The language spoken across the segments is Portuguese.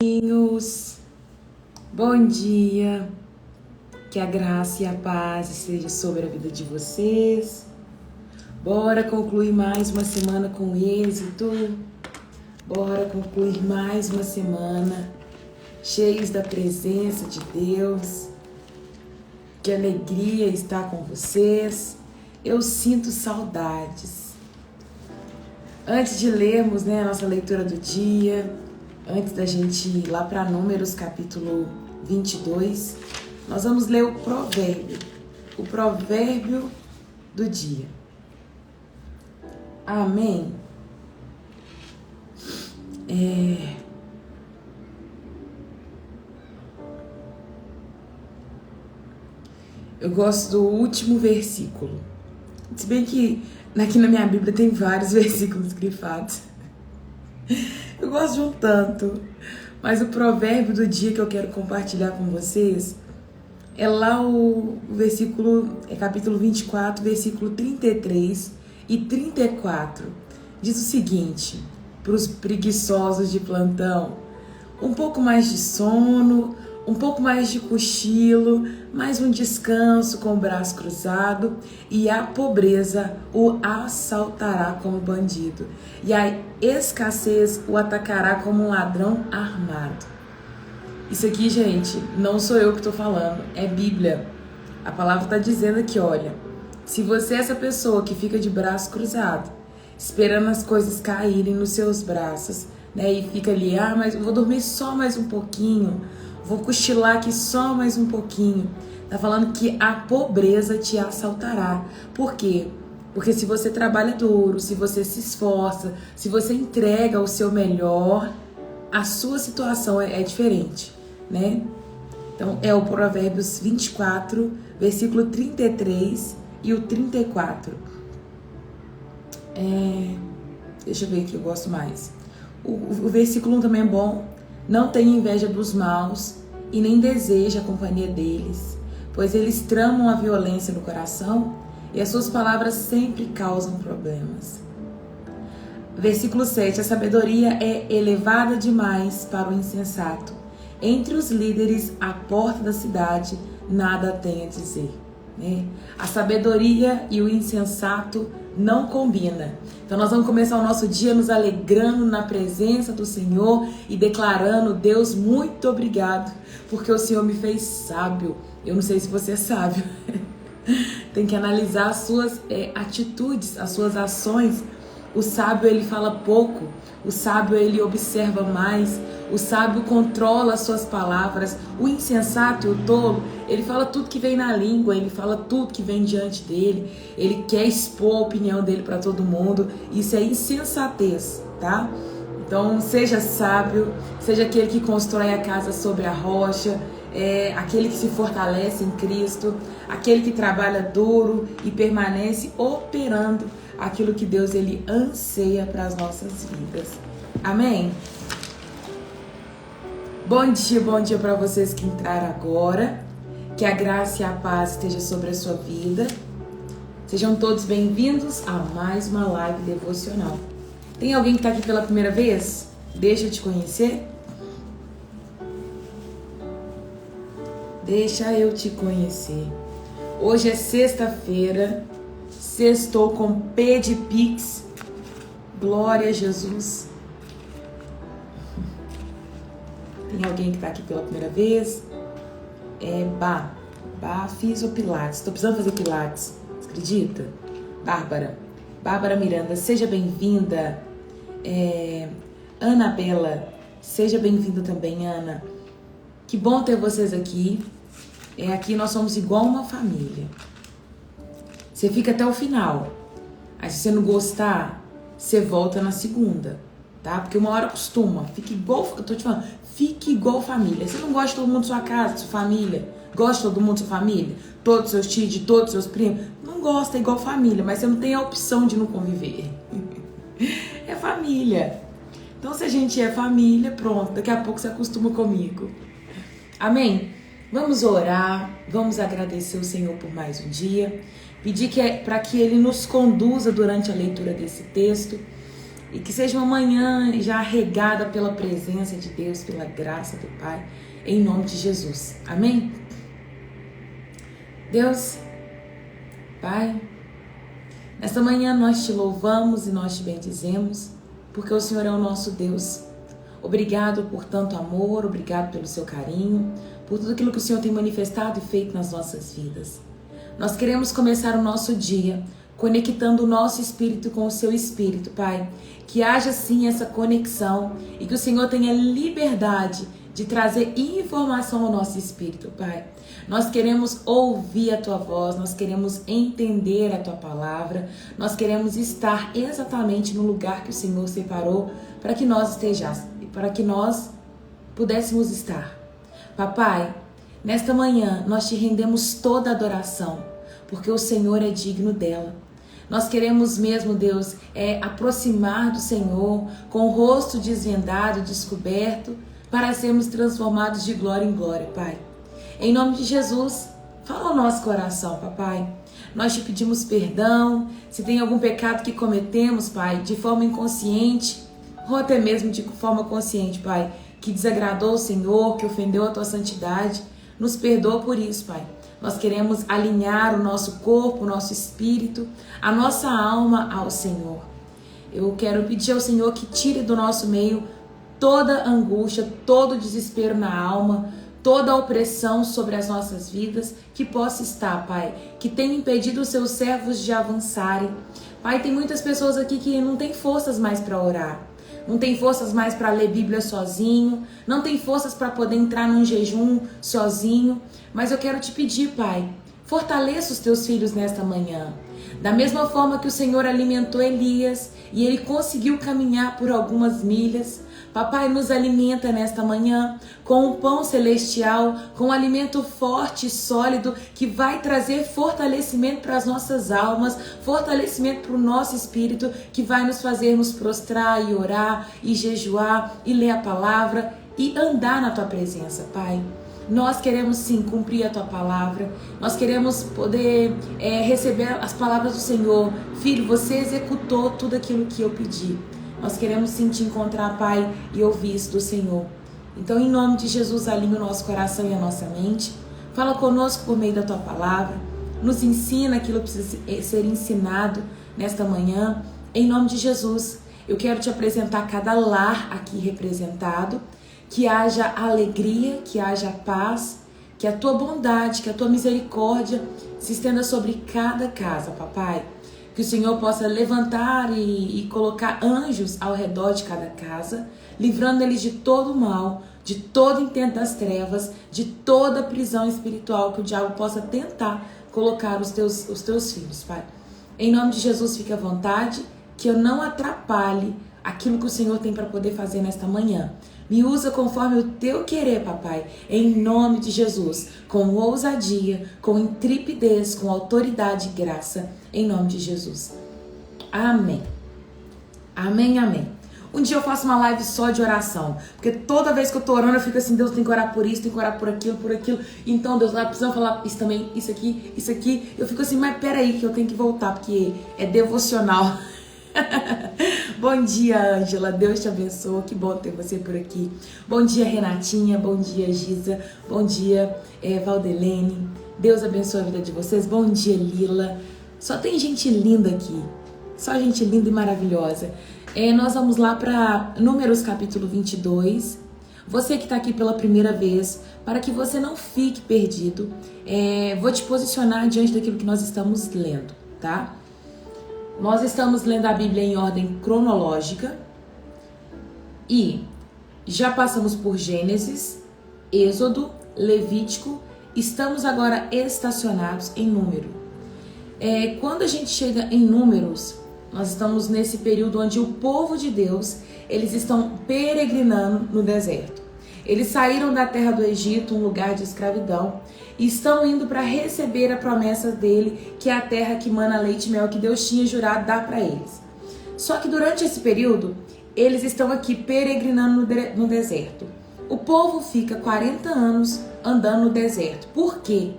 Amiguinhos, bom dia, que a graça e a paz esteja sobre a vida de vocês. Bora concluir mais uma semana com êxito, bora concluir mais uma semana cheios da presença de Deus. Que alegria estar com vocês, eu sinto saudades. Antes de lermos, a nossa leitura do dia, antes da gente ir lá para Números capítulo 22, nós vamos ler o provérbio do dia. Amém? Eu gosto do último versículo. Se bem que aqui na minha Bíblia tem vários versículos grifados. Eu gosto de um tanto. Mas o provérbio do dia que eu quero compartilhar com vocês é lá o versículo, capítulo 24, versículo 33 e 34. Diz o seguinte, para os preguiçosos de plantão: um pouco mais de sono, um pouco mais de cochilo, mais um descanso com o braço cruzado, e a pobreza o assaltará como bandido, e a escassez o atacará como um ladrão armado. Isso aqui, gente, não sou eu que estou falando, é Bíblia. A palavra está dizendo aqui, olha, se você é essa pessoa que fica de braço cruzado, esperando as coisas caírem nos seus braços, e fica ali, mas eu vou dormir só mais um pouquinho, vou cochilar aqui só mais um pouquinho. Tá falando que a pobreza te assaltará. Por quê? Porque se você trabalha duro, se você se esforça, se você entrega o seu melhor, a sua situação é diferente, Então, é o Provérbios 24, versículo 33 e o 34. Deixa eu ver aqui, eu gosto mais. O versículo 1 também é bom. Não tenha inveja dos maus e nem deseja a companhia deles, pois eles tramam a violência no coração e as suas palavras sempre causam problemas. Versículo 7. A sabedoria é elevada demais para o insensato. Entre os líderes, à porta da cidade, nada tem a dizer. A sabedoria e o insensato não combina. Então nós vamos começar o nosso dia nos alegrando na presença do Senhor e declarando: Deus, muito obrigado, porque o Senhor me fez sábio. Eu não sei se você é sábio. Tem que analisar as suas atitudes, as suas ações. O sábio, ele fala pouco. O sábio, ele observa mais. O sábio controla as suas palavras. O insensato e o tolo, ele fala tudo que vem na língua, ele fala tudo que vem diante dele. Ele quer expor a opinião dele para todo mundo. Isso é insensatez, tá? Então, seja sábio, seja aquele que constrói a casa sobre a rocha, aquele que se fortalece em Cristo, aquele que trabalha duro e permanece operando aquilo que Deus, ele anseia para as nossas vidas. Amém? Bom dia para vocês que entraram agora. Que a graça e a paz esteja sobre a sua vida. Sejam todos bem-vindos a mais uma live devocional. Tem alguém que está aqui pela primeira vez? Deixa eu te conhecer. Deixa eu te conhecer. Hoje é sexta-feira. Sextou com P de Pix. Glória a Jesus. Tem alguém que está aqui pela primeira vez? Fisiopilates. Estou precisando fazer pilates. Você acredita? Bárbara Miranda, seja bem-vinda. Anabela, seja bem-vinda também, Ana. Que bom ter vocês aqui. Aqui nós somos igual uma família. Você fica até o final. Aí se você não gostar, você volta na segunda, tá? Porque uma hora acostuma. Fica igual, eu tô te falando, fique igual família. Você não gosta de todo mundo da sua casa, da sua família? Gosta de todo mundo da sua família? Todos os seus tios, de todos os seus primos? Não gosta, é igual família, mas você não tem a opção de não conviver. É família. Então, se a gente é família, pronto, daqui a pouco você acostuma comigo. Amém? Vamos orar, vamos agradecer o Senhor por mais um dia, pedir para que Ele nos conduza durante a leitura desse texto e que seja uma manhã já regada pela presença de Deus, pela graça do Pai, em nome de Jesus. Amém? Deus, Pai, nesta manhã nós te louvamos e nós te bendizemos, porque o Senhor é o nosso Deus. Obrigado por tanto amor, obrigado pelo seu carinho, por tudo aquilo que o Senhor tem manifestado e feito nas nossas vidas. Nós queremos começar o nosso dia conectando o nosso espírito com o seu espírito, Pai. Que haja sim essa conexão e que o Senhor tenha liberdade de trazer informação ao nosso espírito, Pai. Nós queremos ouvir a Tua voz, nós queremos entender a Tua palavra, nós queremos estar exatamente no lugar que o Senhor separou para que nós estejamos, para que nós pudéssemos estar. Papai, nesta manhã nós te rendemos toda a adoração, porque o Senhor é digno dela. Nós queremos mesmo, Deus, aproximar do Senhor com o rosto desvendado, descoberto, para sermos transformados de glória em glória, Pai. Em nome de Jesus, fala ao nosso coração, Papai. Nós te pedimos perdão, se tem algum pecado que cometemos, Pai, de forma inconsciente, ou até mesmo de forma consciente, Pai, que desagradou o Senhor, que ofendeu a Tua santidade, nos perdoa por isso, Pai. Nós queremos alinhar o nosso corpo, o nosso espírito, a nossa alma ao Senhor. Eu quero pedir ao Senhor que tire do nosso meio toda angústia, todo desespero na alma, toda a opressão sobre as nossas vidas que possa estar, Pai, que tem impedido os seus servos de avançarem. Pai, tem muitas pessoas aqui que não têm forças mais para orar, não tem forças mais para ler Bíblia sozinho, não tem forças para poder entrar num jejum sozinho, mas eu quero te pedir, Pai, fortaleça os teus filhos nesta manhã. Da mesma forma que o Senhor alimentou Elias e ele conseguiu caminhar por algumas milhas, Papai, nos alimenta nesta manhã com um pão celestial, com um alimento forte e sólido que vai trazer fortalecimento para as nossas almas, fortalecimento para o nosso espírito, que vai nos fazer nos prostrar e orar e jejuar e ler a palavra e andar na Tua presença, Pai. Nós queremos sim cumprir a Tua palavra, nós queremos poder receber as palavras do Senhor. Filho, você executou tudo aquilo que eu pedi. Nós queremos sim te encontrar, Pai, e ouvir isso do Senhor. Então, em nome de Jesus, alinha o nosso coração e a nossa mente. Fala conosco por meio da Tua palavra. Nos ensina aquilo que precisa ser ensinado nesta manhã. Em nome de Jesus, eu quero te apresentar cada lar aqui representado. Que haja alegria, que haja paz, que a Tua bondade, que a Tua misericórdia se estenda sobre cada casa, Papai. Que o Senhor possa levantar e colocar anjos ao redor de cada casa, livrando eles de todo o mal, de todo intento das trevas, de toda prisão espiritual que o diabo possa tentar colocar os teus filhos, Pai. Em nome de Jesus, fique à vontade, que eu não atrapalhe aquilo que o Senhor tem para poder fazer nesta manhã. Me usa conforme o Teu querer, Papai, em nome de Jesus, com ousadia, com intrepidez, com autoridade e graça, em nome de Jesus. Amém. Amém, amém. Um dia eu faço uma live só de oração, porque toda vez que eu tô orando eu fico assim, Deus, tem que orar por isso, tem que orar por aquilo. Então, Deus, lá precisamos falar isso também, isso aqui. Eu fico assim, mas peraí que eu tenho que voltar, porque é devocional. Bom dia, Ângela, Deus te abençoe, que bom ter você por aqui. Bom dia, Renatinha, bom dia, Giza, bom dia, Valdelene, Deus abençoe a vida de vocês. Bom dia, Lila, só tem gente linda aqui, só gente linda e maravilhosa. Nós vamos lá para Números capítulo 22, você que está aqui pela primeira vez, para que você não fique perdido, vou te posicionar diante daquilo que nós estamos lendo, tá? Nós estamos lendo a Bíblia em ordem cronológica e já passamos por Gênesis, Êxodo, Levítico, estamos agora estacionados em Número. Quando a gente chega em Números, nós estamos nesse período onde o povo de Deus, eles estão peregrinando no deserto. Eles saíram da terra do Egito, um lugar de escravidão, e estão indo para receber a promessa dele, que é a terra que mana leite e mel, que Deus tinha jurado dar para eles. Só que durante esse período, eles estão aqui peregrinando no deserto. O povo fica 40 anos andando no deserto. Por quê?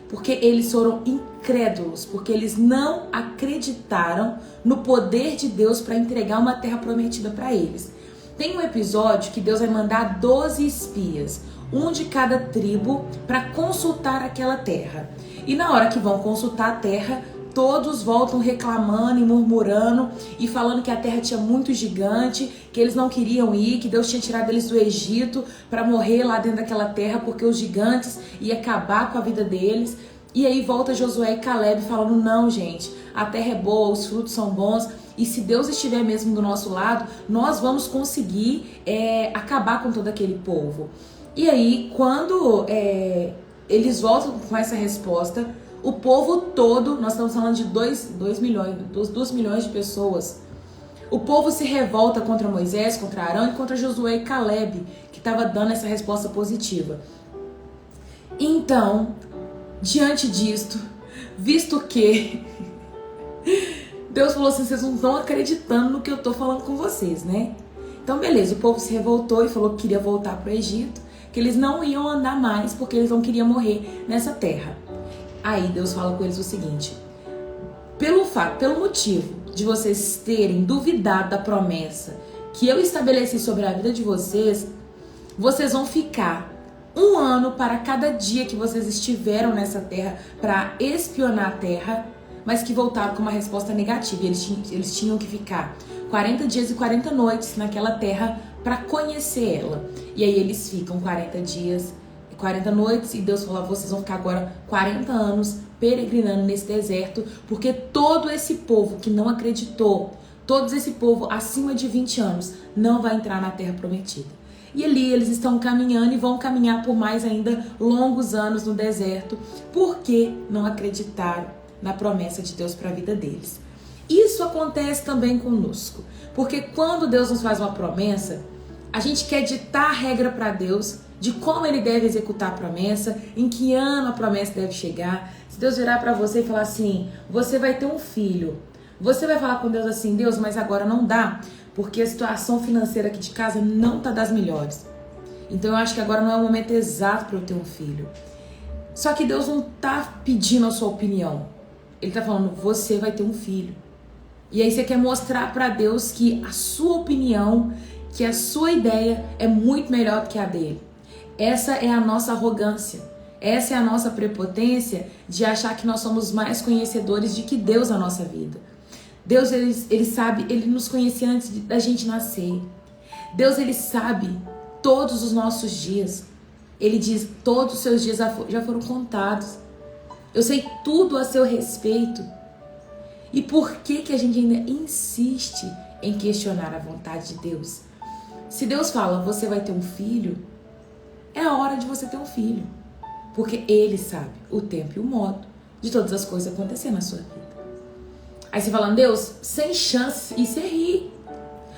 Porque eles foram incrédulos, porque eles não acreditaram no poder de Deus para entregar uma terra prometida para eles. Tem um episódio que Deus vai mandar 12 espias, um de cada tribo, para consultar aquela terra. E na hora que vão consultar a terra, todos voltam reclamando e murmurando e falando que a terra tinha muito gigante, que eles não queriam ir, que Deus tinha tirado eles do Egito para morrer lá dentro daquela terra porque os gigantes iam acabar com a vida deles. E aí volta Josué e Caleb falando, não, gente, a terra é boa, os frutos são bons e se Deus estiver mesmo do nosso lado, nós vamos conseguir acabar com todo aquele povo. E aí, quando eles voltam com essa resposta, o povo todo, nós estamos falando de 2 milhões de pessoas, o povo se revolta contra Moisés, contra Arão e contra Josué e Caleb, que estava dando essa resposta positiva. Então, diante disto, visto que Deus falou assim, vocês não estão acreditando no que eu estou falando com vocês, né? Então, beleza, o povo se revoltou e falou que queria voltar para o Egito, que eles não iam andar mais porque eles não queriam morrer nessa terra. Aí Deus fala com eles o seguinte, pelo motivo de vocês terem duvidado da promessa que eu estabeleci sobre a vida de vocês, vocês vão ficar 1 ano para cada dia que vocês estiveram nessa terra para espionar a terra, mas que voltaram com uma resposta negativa. Eles tinham que ficar 40 dias e 40 noites naquela terra para conhecer ela. E aí eles ficam 40 dias e 40 noites e Deus falou, vocês vão ficar agora 40 anos peregrinando nesse deserto, porque todo esse povo que não acreditou, todo esse povo acima de 20 anos não vai entrar na terra prometida. E ali eles estão caminhando e vão caminhar por mais ainda longos anos no deserto, porque não acreditaram na promessa de Deus para a vida deles. Isso acontece também conosco, porque quando Deus nos faz uma promessa, a gente quer ditar a regra para Deus de como Ele deve executar a promessa, em que ano a promessa deve chegar. Se Deus virar para você e falar assim, você vai ter um filho, você vai falar com Deus assim, Deus, mas agora não dá, porque a situação financeira aqui de casa não tá das melhores. Então eu acho que agora não é o momento exato para eu ter um filho. Só que Deus não tá pedindo a sua opinião. Ele tá falando, você vai ter um filho. E aí você quer mostrar para Deus que a sua opinião, que a sua ideia é muito melhor do que a dele. Essa é a nossa arrogância. Essa é a nossa prepotência de achar que nós somos mais conhecedores de que Deus na nossa vida. Deus, ele sabe, Ele nos conhecia antes da gente nascer. Deus, Ele sabe todos os nossos dias. Ele diz, todos os seus dias já foram contados. Eu sei tudo a seu respeito. E por que a gente ainda insiste em questionar a vontade de Deus? Se Deus fala, você vai ter um filho, é a hora de você ter um filho. Porque Ele sabe o tempo e o modo de todas as coisas acontecer na sua vida. Aí você fala, Deus, sem chance, e você ri.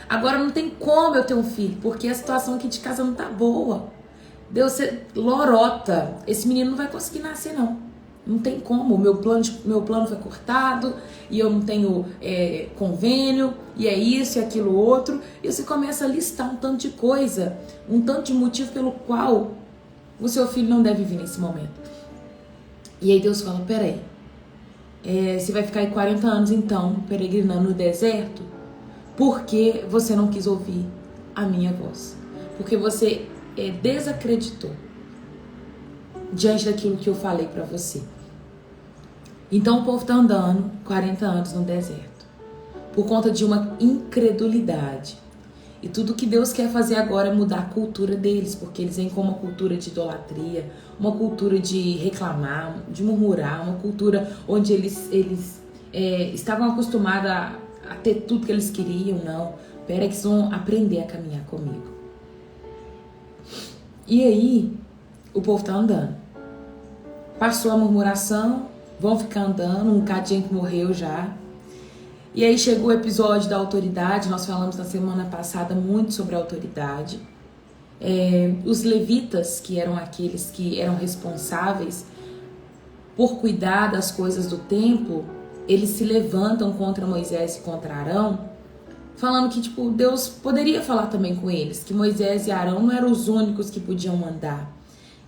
Agora não tem como eu ter um filho, porque a situação aqui de casa não tá boa. Deus, você lorota, esse menino não vai conseguir nascer não. Não tem como, meu plano foi cortado, e eu não tenho convênio, e é isso e aquilo outro. E você começa a listar um tanto de coisa, um tanto de motivo pelo qual o seu filho não deve vir nesse momento. E aí Deus fala, peraí, você vai ficar aí 40 anos então, peregrinando no deserto, porque você não quis ouvir a minha voz. Porque você desacreditou diante daquilo que eu falei pra você. Então o povo tá andando 40 anos no deserto, por conta de uma incredulidade. E tudo que Deus quer fazer agora é mudar a cultura deles, porque eles vêm com uma cultura de idolatria, uma cultura de reclamar, de murmurar, uma cultura onde eles estavam acostumados a ter tudo que eles queriam. Não, pera que eles vão aprender a caminhar comigo. E aí, o povo tá andando. Passou a murmuração, vão ficar andando, um cadinho que morreu já. E aí chegou o episódio da autoridade, nós falamos na semana passada muito sobre a autoridade. Os levitas, que eram aqueles que eram responsáveis por cuidar das coisas do templo, eles se levantam contra Moisés e contra Arão, falando que Deus poderia falar também com eles, que Moisés e Arão não eram os únicos que podiam mandar.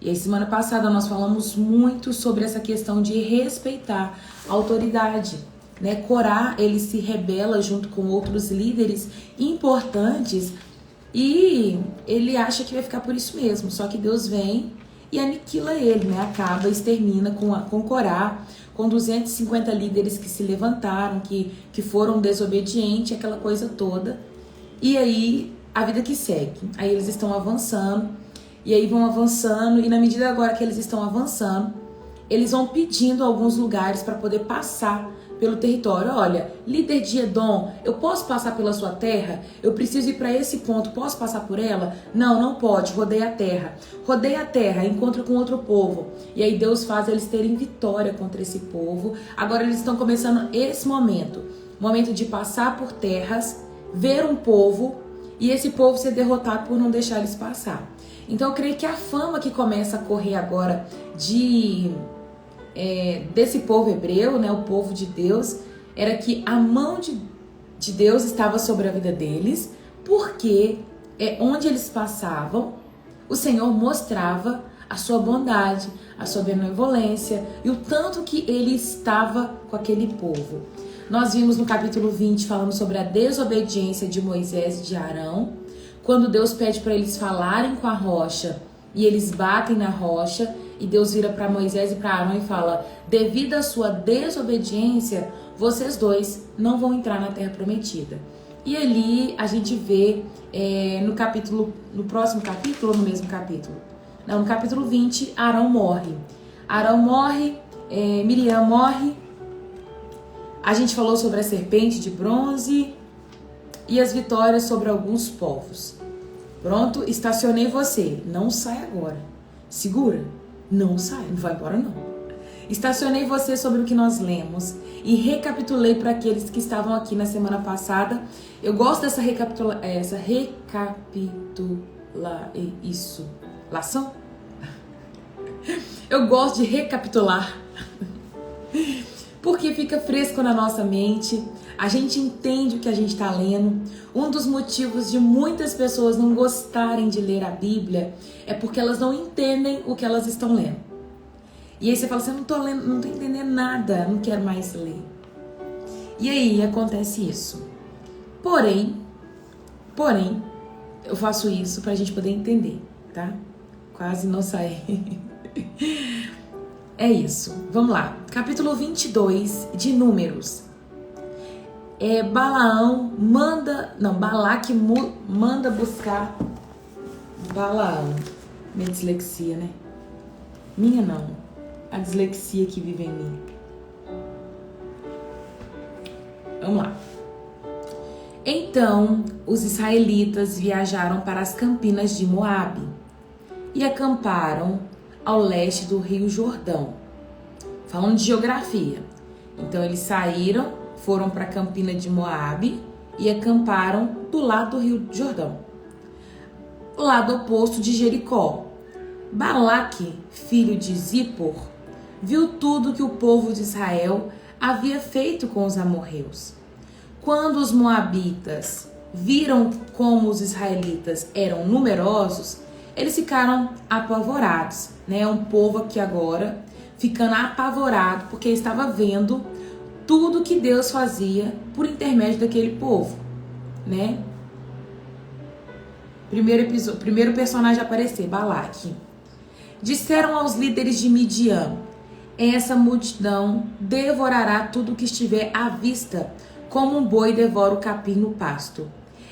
E aí, semana passada, nós falamos muito sobre essa questão de respeitar a autoridade, né? Corá, ele se rebela junto com outros líderes importantes e ele acha que vai ficar por isso mesmo. Só que Deus vem e aniquila ele, né? Acaba, extermina com Corá, com 250 líderes que se levantaram, que foram desobedientes, aquela coisa toda. E aí, a vida que segue. Aí eles estão avançando. E aí vão avançando, e na medida agora que eles estão avançando, eles vão pedindo alguns lugares para poder passar pelo território. Olha, líder de Edom, eu posso passar pela sua terra? Eu preciso ir para esse ponto, posso passar por ela? Não, não pode, rodeia a terra. Rodeia a terra, encontra com outro povo. E aí Deus faz eles terem vitória contra esse povo. Agora eles estão começando esse momento de passar por terras, ver um povo, e esse povo ser derrotado por não deixar eles passar. Então eu creio que a fama que começa a correr agora desse povo hebreu, né, o povo de Deus, era que a mão de Deus estava sobre a vida deles, porque onde eles passavam, o Senhor mostrava a sua bondade, a sua benevolência e o tanto que ele estava com aquele povo. Nós vimos no capítulo 20 falando sobre a desobediência de Moisés e de Arão, quando Deus pede para eles falarem com a rocha e eles batem na rocha, e Deus vira para Moisés e para Arão e fala: devido à sua desobediência, vocês dois não vão entrar na terra prometida. E ali a gente vê no próximo capítulo ou no mesmo capítulo? Não, no capítulo 20, Arão morre. Miriam morre. A gente falou sobre a serpente de bronze e as vitórias sobre alguns povos. Pronto, estacionei você. Não sai agora. Segura. Não sai, não vai embora não. Estacionei você sobre o que nós lemos e recapitulei para aqueles que estavam aqui na semana passada. Eu gosto dessa recapitulação. Eu gosto de recapitular. Porque fica fresco na nossa mente, a gente entende o que a gente está lendo. Um dos motivos de muitas pessoas não gostarem de ler a Bíblia é porque elas não entendem o que elas estão lendo. E aí você fala assim: eu não tô lendo, não tô entendendo nada, não quero mais ler. E aí acontece isso. Porém, eu faço isso pra gente poder entender, tá? Quase não sai. É isso. Vamos lá. Capítulo 22 de Números. Balaque manda buscar Balaão. Minha dislexia, né? Minha não. A dislexia que vive em mim. Vamos lá. Então, os israelitas viajaram para as campinas de Moabe e acamparam ao leste do rio Jordão. Falando de geografia. Então eles saíram, foram para a campina de Moabe e acamparam do lado do rio Jordão, lado oposto de Jericó. Balaque, filho de Zippor, viu tudo que o povo de Israel havia feito com os amorreus. Quando os moabitas viram como os israelitas eram numerosos, eles ficaram apavorados, né? Um povo aqui agora ficando apavorado porque estava vendo tudo que Deus fazia por intermédio daquele povo, né? Primeiro personagem a aparecer, Balaque. Disseram aos líderes de Midian: essa multidão devorará tudo que estiver à vista, como um boi devora o capim no pasto.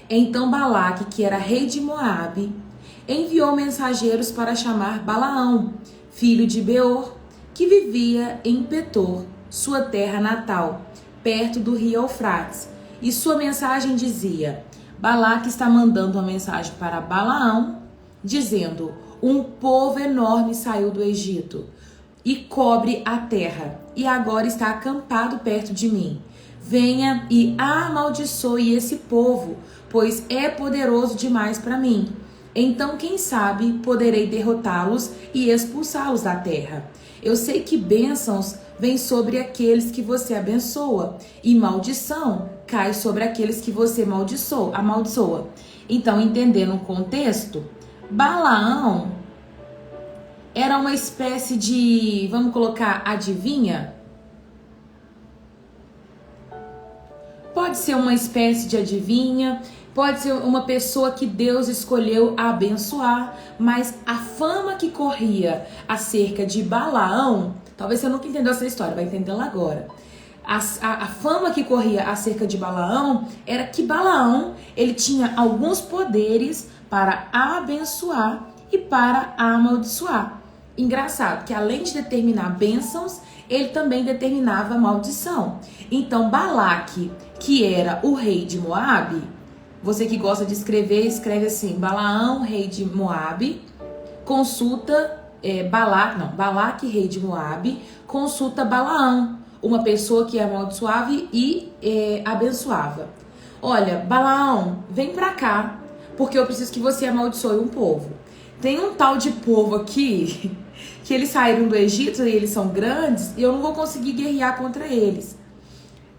Então Balaque, que era rei de Moabe, enviou mensageiros para chamar Balaão, filho de Beor, que vivia em Petor, sua terra natal, perto do rio Eufrates. E sua mensagem dizia: Balaque está mandando uma mensagem para Balaão, dizendo: um povo enorme saiu do Egito e cobre a terra, e agora está acampado perto de mim. Venha e amaldiçoe esse povo, pois é poderoso demais para mim. Então, quem sabe, poderei derrotá-los e expulsá-los da terra. Eu sei que bênçãos vêm sobre aqueles que você abençoa, e maldição cai sobre aqueles que você amaldiçoa. Então, entendendo o contexto, Balaão era uma espécie de, vamos colocar, adivinha? Pode ser uma espécie de adivinha, pode ser uma pessoa que Deus escolheu abençoar, mas a fama que corria acerca de Balaão, talvez você nunca entendeu essa história, vai entendê-la agora. A fama que corria acerca de Balaão era que Balaão, ele tinha alguns poderes para abençoar e para amaldiçoar. Engraçado que além de determinar bênçãos, ele também determinava maldição. Então Balaque, que era o rei de Moabe, você que gosta de escrever, escreve assim: Balaão, rei de Moabe, consulta Balaque, rei de Moabe, consulta Balaão, uma pessoa que amaldiçoava e abençoava. Olha, Balaão, vem pra cá, porque eu preciso que você amaldiçoe um povo. Tem um tal de povo aqui que eles saíram do Egito e eles são grandes e eu não vou conseguir guerrear contra eles.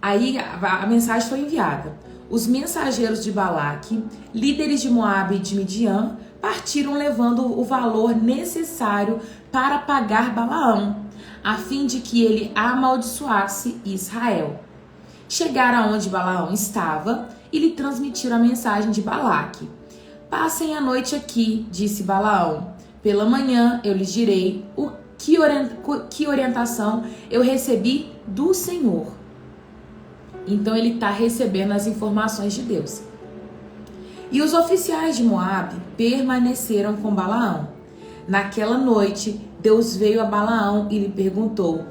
Aí a mensagem foi enviada. Os mensageiros de Balaque, líderes de Moabe e de Midian, partiram levando o valor necessário para pagar Balaão, a fim de que ele amaldiçoasse Israel. Chegaram aonde Balaão estava e lhe transmitiram a mensagem de Balaque. Passem a noite aqui, disse Balaão. Pela manhã eu lhes direi que orientação eu recebi do Senhor. Então ele está recebendo as informações de Deus. E os oficiais de Moabe permaneceram com Balaão. Naquela noite, Deus veio a Balaão e lhe perguntou: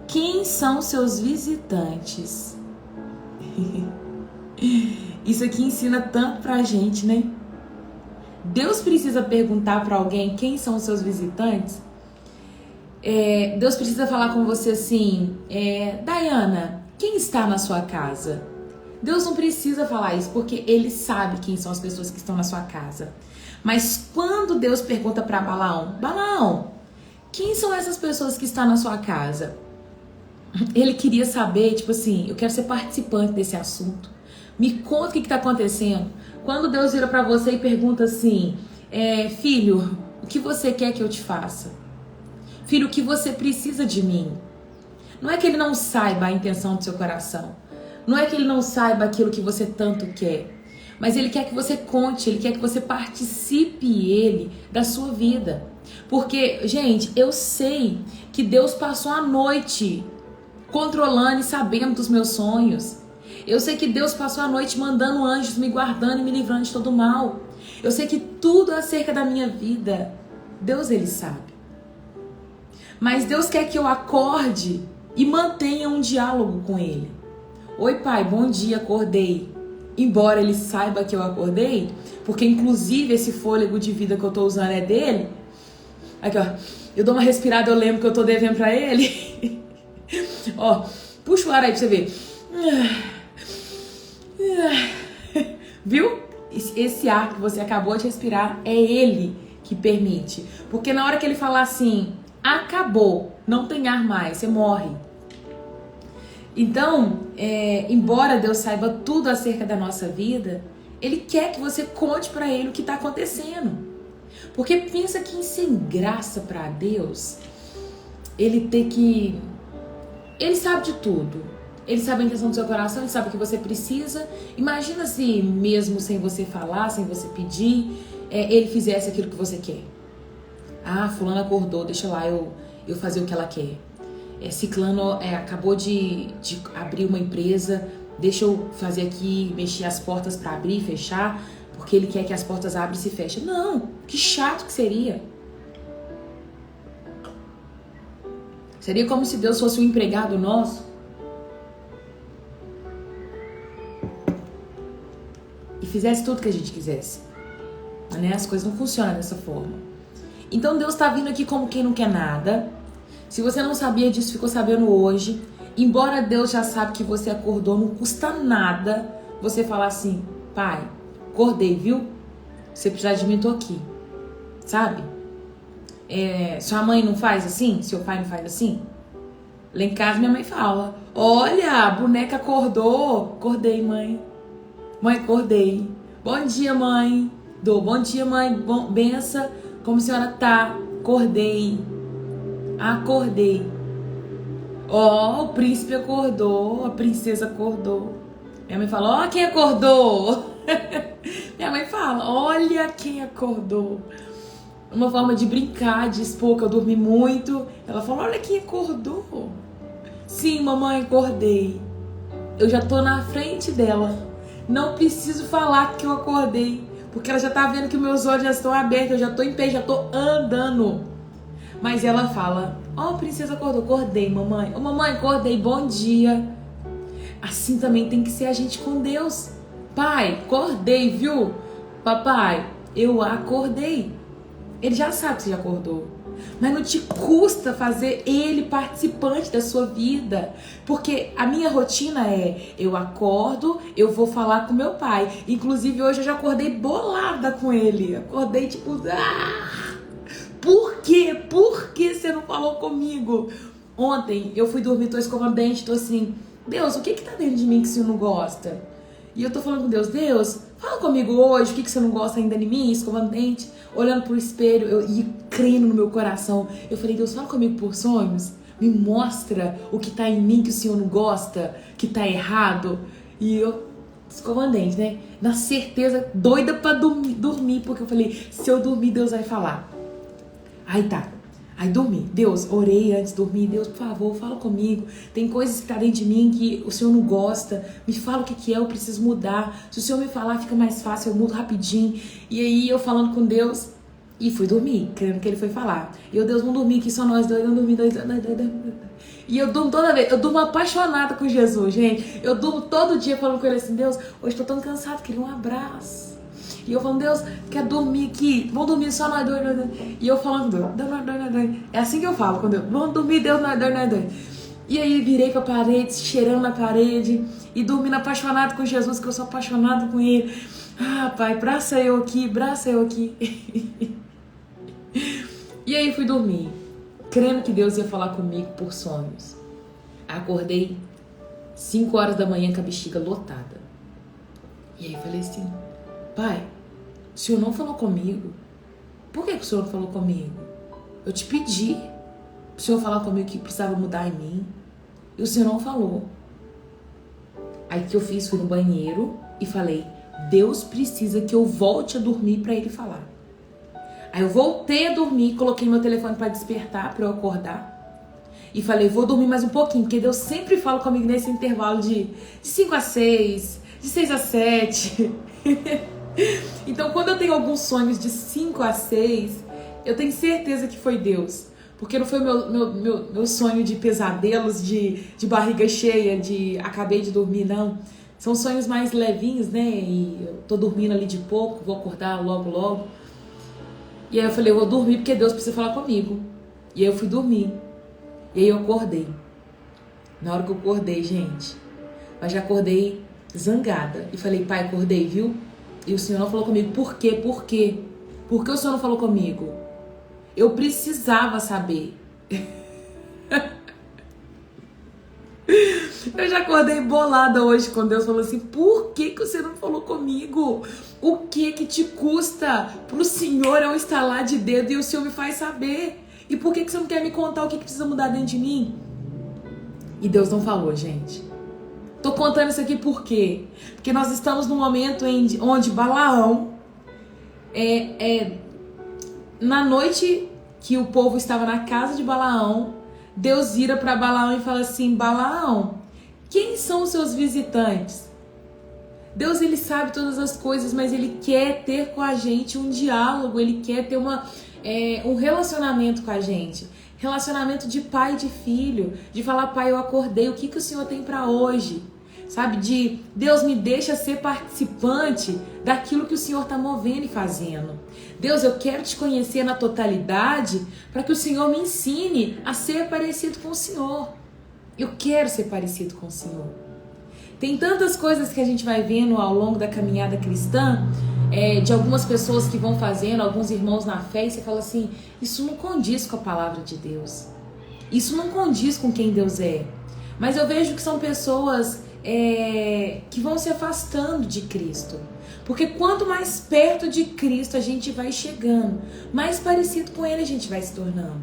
quem são seus visitantes? Isso aqui ensina tanto pra gente, né? Deus precisa perguntar para alguém quem são os seus visitantes? Deus precisa falar com você assim: Dayana, quem está na sua casa? Deus não precisa falar isso, porque Ele sabe quem são as pessoas que estão na sua casa. Mas quando Deus pergunta para Balaão: Balaão, quem são essas pessoas que estão na sua casa? Ele queria saber, tipo assim, eu quero ser participante desse assunto. Me conta o que está acontecendo. Quando Deus vira para você e pergunta assim: filho, o que você quer que eu te faça? Filho, o que você precisa de mim? Não é que ele não saiba a intenção do seu coração. Não é que ele não saiba aquilo que você tanto quer. Mas ele quer que você conte, ele quer que você participe da sua vida. Porque, gente, eu sei que Deus passou a noite controlando e sabendo dos meus sonhos. Eu sei que Deus passou a noite mandando anjos, me guardando e me livrando de todo mal. Eu sei que tudo acerca da minha vida, Deus, Ele sabe. Mas Deus quer que eu acorde e mantenha um diálogo com Ele. Oi, Pai, bom dia, acordei. Embora Ele saiba que eu acordei, porque inclusive esse fôlego de vida que eu tô usando é dele. Aqui, ó, eu dou uma respirada, eu lembro que eu tô devendo pra Ele. Ó, puxa o ar aí pra você ver. Viu? Esse ar que você acabou de respirar é Ele que permite. Porque na hora que Ele falar assim, acabou, não tem ar mais, você morre. Então, embora Deus saiba tudo acerca da nossa vida, Ele quer que você conte para Ele o que está acontecendo. Porque pensa que sem graça para Deus, Ele sabe de tudo. Ele sabe a intenção do seu coração, Ele sabe o que você precisa. Imagina se mesmo sem você falar, sem você pedir, Ele fizesse aquilo que você quer. Ah, fulano acordou, deixa lá eu fazer o que ela quer. Ciclano acabou de abrir uma empresa, deixa eu fazer aqui, mexer as portas para abrir e fechar, porque ele quer que as portas abrem e se fechem. Não, que chato que seria. Seria como se Deus fosse um empregado nosso. E fizesse tudo que a gente quisesse. Né? As coisas não funcionam dessa forma. Então Deus está vindo aqui como quem não quer nada. Se você não sabia disso, ficou sabendo hoje. Embora Deus já sabe que você acordou, não custa nada você falar assim: Pai, acordei, viu? Se precisar de mim, tô aqui. Sabe? Sua mãe não faz assim? Seu pai não faz assim? Lá em casa minha mãe fala: olha, a boneca acordou. Acordei, mãe. Mãe, acordei. Bom dia, mãe. Bom dia, mãe. Benção. Como a senhora tá? acordei. Ó, o príncipe acordou, a princesa acordou. Minha mãe fala, ó quem acordou. Minha mãe fala, olha quem acordou. Uma forma de brincar, de expor que eu dormi muito. Ela fala, olha quem acordou. Sim, mamãe, acordei. Eu já tô na frente dela. Não preciso falar que eu acordei, porque ela já tá vendo que meus olhos já estão abertos, eu já tô em pé, já tô andando. Mas ela fala, ó, princesa acordou. Acordei, mamãe. Ô, mamãe, acordei, bom dia. Assim também tem que ser a gente com Deus. Pai, acordei, viu? Papai, eu acordei. Ele já sabe que você já acordou. Mas não te custa fazer ele participante da sua vida. Porque a minha rotina é, eu acordo, eu vou falar com meu pai. Inclusive hoje eu já acordei bolada com ele. Acordei tipo, por quê? Por que você não falou comigo? Ontem eu fui dormir, tô escovando dente, tô assim, Deus, o que tá dentro de mim que o Senhor não gosta? E eu tô falando com Deus, Deus, fala comigo hoje, o que você não gosta ainda de mim, escovando dente, olhando pro espelho e crendo no meu coração. Eu falei, Deus, fala comigo por sonhos, me mostra o que tá em mim que o Senhor não gosta, que tá errado. E eu escovando dente, né? Na certeza, doida pra dormir, porque eu falei, se eu dormir, Deus vai falar. Aí tá. Aí dormi. Deus, orei antes de dormir. Deus, por favor, fala comigo. Tem coisas que tá dentro de mim que o Senhor não gosta. Me fala o que é, eu preciso mudar. Se o Senhor me falar, fica mais fácil, eu mudo rapidinho. E aí eu falando com Deus e fui dormir, crendo que Ele foi falar. E eu, Deus, vamos dormir aqui, só nós dois, vamos dormir dois. E eu durmo toda vez, eu durmo apaixonada com Jesus, gente. Eu durmo todo dia falando com Ele assim, Deus, hoje tô tão cansado, queria um abraço. E eu falando, Deus, quer dormir aqui? Vamos dormir só nós dois. E eu falando, Deus. É assim que eu falo com Deus. Vamos dormir, Deus, nós dois. E aí virei pra parede, cheirando na parede. E dormindo apaixonado com Jesus, que eu sou apaixonado com Ele. Ah, Pai, braça eu aqui. E aí fui dormir, crendo que Deus ia falar comigo por sonhos. Acordei 5 horas da manhã com a bexiga lotada. E aí falei assim, Pai, o Senhor não falou comigo. Por que o Senhor não falou comigo? Eu te pedi o Senhor falar comigo que precisava mudar em mim. E o Senhor não falou. Aí o que eu fiz? Fui no banheiro e falei, Deus precisa que eu volte a dormir para Ele falar. Aí eu voltei a dormir, coloquei meu telefone para despertar, para eu acordar. E falei, vou dormir mais um pouquinho, porque Deus sempre fala comigo nesse intervalo de 5 a 6, de 6 a 7. Então, quando eu tenho alguns sonhos de 5 a 6, eu tenho certeza que foi Deus. Porque não foi meu sonho de pesadelos, de barriga cheia, de acabei de dormir, não. São sonhos mais levinhos, né? E eu tô dormindo ali de pouco, vou acordar logo. E aí eu falei, eu vou dormir porque Deus precisa falar comigo. E aí eu fui dormir. E aí eu acordei. Na hora que eu acordei, gente, mas já acordei zangada. E falei, Pai, acordei, viu? E o Senhor não falou comigo. Por quê? Por quê? Por que o Senhor não falou comigo? Eu precisava saber. Eu já acordei bolada hoje quando Deus falou assim, por que você não falou comigo? O que te custa pro Senhor é um estalar de dedo e o Senhor me faz saber? E por que você não quer me contar o que precisa mudar dentro de mim? E Deus não falou, gente. Tô contando isso aqui por quê? Porque nós estamos num momento onde Balaão, na noite que o povo estava na casa de Balaão, Deus vira para Balaão e fala assim, Balaão, quem são os seus visitantes? Deus, ele sabe todas as coisas, mas ele quer ter com a gente um diálogo, ele quer ter um relacionamento com a gente. Relacionamento de pai e de filho, de falar, pai, eu acordei, o que o Senhor tem para hoje? Sabe, de Deus me deixa ser participante daquilo que o Senhor está movendo e fazendo. Deus, eu quero te conhecer na totalidade para que o Senhor me ensine a ser parecido com o Senhor. Eu quero ser parecido com o Senhor. Tem tantas coisas que a gente vai vendo ao longo da caminhada cristã, de algumas pessoas que vão fazendo, alguns irmãos na fé, e você fala assim, isso não condiz com a palavra de Deus. Isso não condiz com quem Deus é. Mas eu vejo que são pessoas que vão se afastando de Cristo. Porque quanto mais perto de Cristo a gente vai chegando, mais parecido com Ele a gente vai se tornando.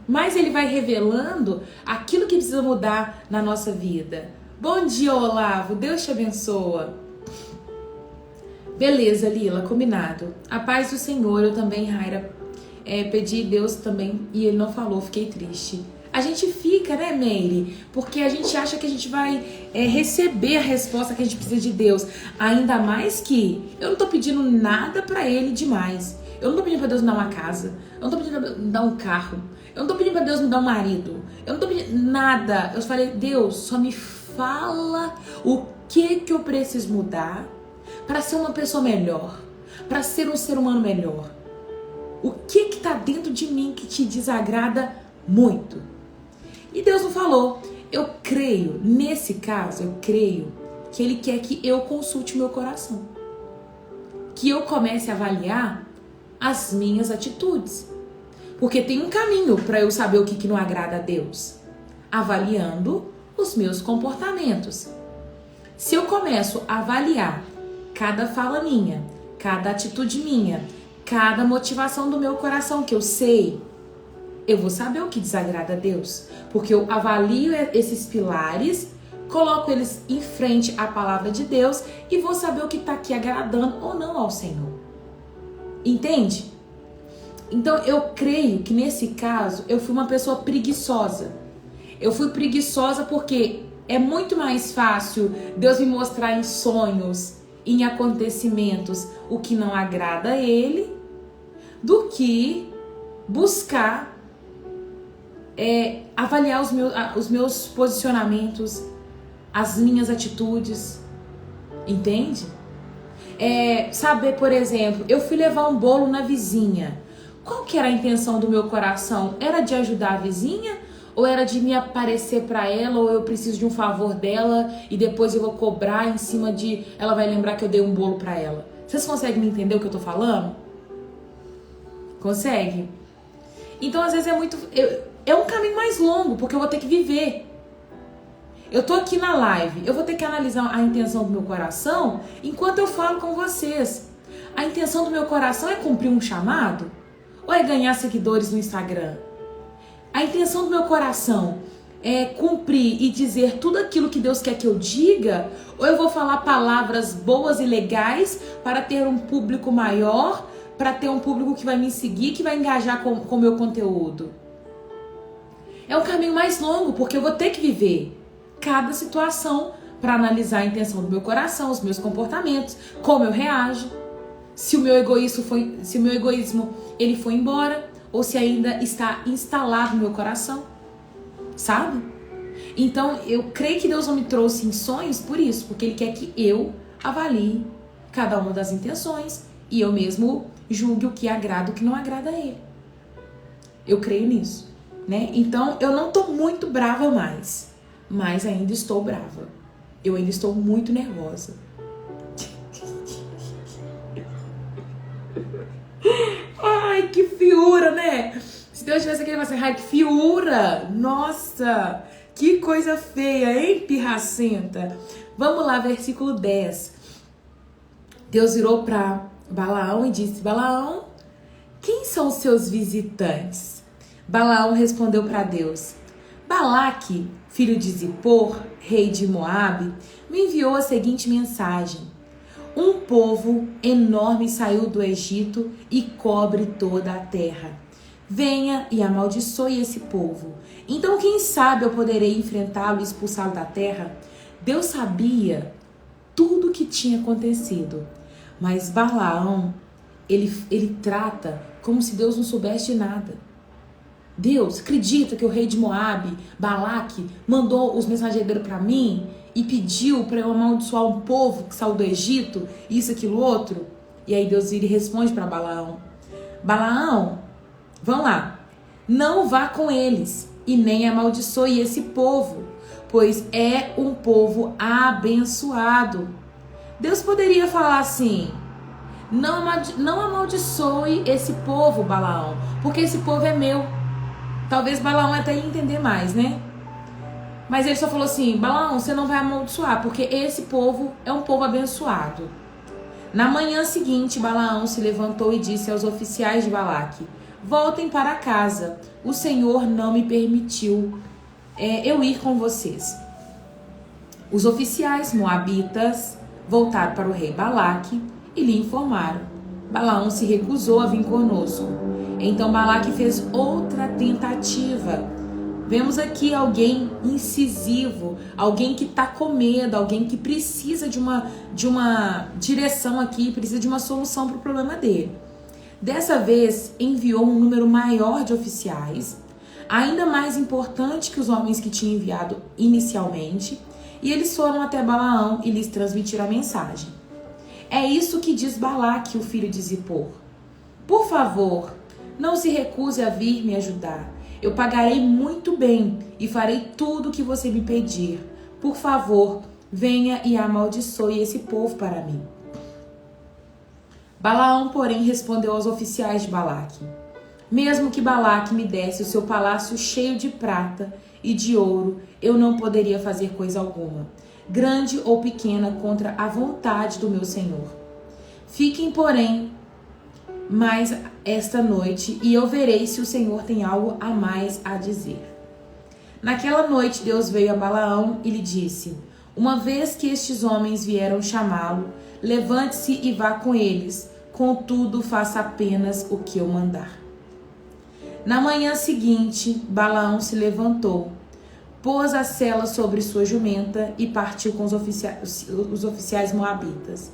Mais Ele vai revelando aquilo que precisa mudar na nossa vida. Bom dia, Olavo. Deus te abençoa. Beleza, Lila, combinado. A paz do Senhor, eu também, Raira, pedi Deus também e Ele não falou, fiquei triste. A gente fica, né, Meire? Porque a gente acha que a gente vai receber a resposta que a gente precisa de Deus. Ainda mais que eu não tô pedindo nada pra Ele demais. Eu não tô pedindo pra Deus me dar uma casa. Eu não tô pedindo pra Deus me dar um carro. Eu não tô pedindo pra Deus me dar um marido. Eu não tô pedindo nada. Eu falei, Deus, só me fala o que eu preciso mudar para ser uma pessoa melhor, para ser um ser humano melhor. O que tá dentro de mim que te desagrada muito? E Deus não falou. Eu creio, nesse caso, eu creio que Ele quer que eu consulte o meu coração. Que eu comece a avaliar as minhas atitudes. Porque tem um caminho para eu saber o que não agrada a Deus. Avaliando os meus comportamentos. Se eu começo a avaliar cada fala minha, cada atitude minha, cada motivação do meu coração que eu sei, eu vou saber o que desagrada a Deus. Porque eu avalio esses pilares, coloco eles em frente à palavra de Deus e vou saber o que está aqui agradando ou não ao Senhor. Entende? Então eu creio que nesse caso eu fui uma pessoa preguiçosa. Eu fui preguiçosa porque é muito mais fácil Deus me mostrar em sonhos, em acontecimentos, o que não agrada a Ele, do que buscar avaliar os meus posicionamentos, as minhas atitudes, entende? Saber, por exemplo, eu fui levar um bolo na vizinha. Qual que era a intenção do meu coração? Era de ajudar a vizinha? Ou era de me aparecer pra ela? Ou eu preciso de um favor dela e depois eu vou cobrar em cima de... Ela vai lembrar que eu dei um bolo pra ela. Vocês conseguem me entender o que eu tô falando? Consegue? Então, às vezes, é um caminho mais longo, porque eu vou ter que viver. Eu tô aqui na live, eu vou ter que analisar a intenção do meu coração enquanto eu falo com vocês. A intenção do meu coração é cumprir um chamado? Ou é ganhar seguidores no Instagram? A intenção do meu coração é cumprir e dizer tudo aquilo que Deus quer que eu diga? Ou eu vou falar palavras boas e legais para ter um público maior, para ter um público que vai me seguir, que vai engajar com o meu conteúdo? É um caminho mais longo, porque eu vou ter que viver cada situação para analisar a intenção do meu coração, os meus comportamentos, como eu reajo, se o meu egoísmo ele foi embora ou se ainda está instalado no meu coração, sabe? Então eu creio que Deus não me trouxe em sonhos por isso, porque Ele quer que eu avalie cada uma das intenções e eu mesmo julgue o que agrada e o que não agrada a Ele. Eu creio nisso, né? Então eu não tô muito brava mais, mas ainda estou brava. Eu ainda estou muito nervosa. Ai, que fiura, né? Se Deus tivesse aqui, ele ia falar assim, ai, que fiura! Nossa, que coisa feia, hein, pirracenta? Vamos lá, versículo 10. Deus virou para Balaão e disse, Balaão, quem são os seus visitantes? Balaão respondeu para Deus, Balaque, filho de Zippor, rei de Moabe, me enviou a seguinte mensagem. Um povo enorme saiu do Egito e cobre toda a terra. Venha e amaldiçoe esse povo. Então, quem sabe eu poderei enfrentá-lo e expulsá-lo da terra? Deus sabia tudo o que tinha acontecido. Mas Balaão, ele trata como se Deus não soubesse de nada. Deus acredita que o rei de Moabe, Balaque, mandou os mensageiros para mim e pediu para eu amaldiçoar um povo que saiu do Egito, isso, aquilo, outro? E aí Deus vira e responde para Balaão. Balaão, vão lá, não vá com eles e nem amaldiçoe esse povo, pois é um povo abençoado. Deus poderia falar assim, não amaldiçoe esse povo, Balaão, porque esse povo é meu. Talvez Balaão até ia entender mais, né? Mas ele só falou assim, Balaão, você não vai amaldiçoar, porque esse povo é um povo abençoado. Na manhã seguinte, Balaão se levantou e disse aos oficiais de Balaque: voltem para casa, o Senhor não me permitiu eu ir com vocês. Os oficiais moabitas voltaram para o rei Balaque e lhe informaram: Balaão se recusou a vir conosco. Então Balaque fez outra tentativa. Vemos aqui alguém incisivo, alguém que está com medo, alguém que precisa de uma direção aqui, precisa de uma solução para o problema dele. Dessa vez, enviou um número maior de oficiais, ainda mais importante que os homens que tinha enviado inicialmente, e eles foram até Balaão e lhes transmitiram a mensagem. É isso que diz Balaque, o filho de Zippor. Por favor, não se recuse a vir me ajudar. Eu pagarei muito bem e farei tudo o que você me pedir. Por favor, venha e amaldiçoe esse povo para mim. Balaão, porém, respondeu aos oficiais de Balaque: mesmo que Balaque me desse o seu palácio cheio de prata e de ouro, eu não poderia fazer coisa alguma, grande ou pequena, contra a vontade do meu senhor. Fiquem, porém, mais esta noite, e eu verei se o Senhor tem algo a mais a dizer. Naquela noite, Deus veio a Balaão e lhe disse: uma vez que estes homens vieram chamá-lo, levante-se e vá com eles, contudo, faça apenas o que eu mandar. Na manhã seguinte, Balaão se levantou, pôs a sela sobre sua jumenta e partiu com os oficiais moabitas.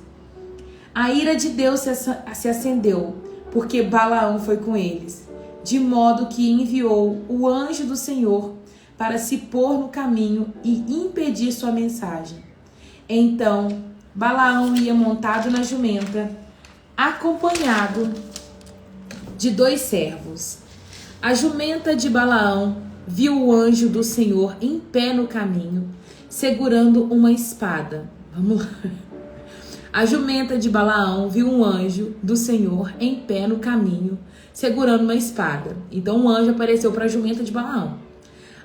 A ira de Deus se acendeu, porque Balaão foi com eles, de modo que enviou o anjo do Senhor para se pôr no caminho e impedir sua mensagem. Então, Balaão ia montado na jumenta, acompanhado de 2 servos. A jumenta de Balaão viu o anjo do Senhor em pé no caminho, segurando uma espada. Vamos lá. A jumenta de Balaão viu um anjo do Senhor em pé no caminho, segurando uma espada. Então um anjo apareceu para a jumenta de Balaão.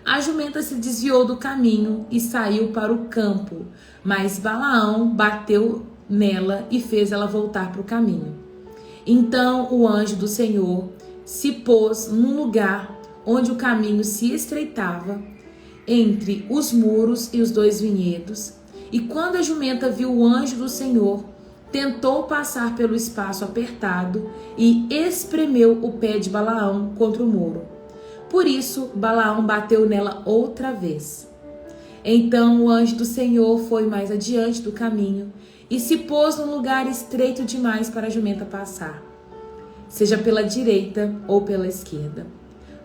A jumenta se desviou do caminho e saiu para o campo, mas Balaão bateu nela e fez ela voltar para o caminho. Então o anjo do Senhor se pôs num lugar onde o caminho se estreitava entre os muros e os 2 vinhedos. E quando a jumenta viu o anjo do Senhor, tentou passar pelo espaço apertado e espremeu o pé de Balaão contra o muro. Por isso, Balaão bateu nela outra vez. Então o anjo do Senhor foi mais adiante do caminho e se pôs num lugar estreito demais para a jumenta passar, seja pela direita ou pela esquerda.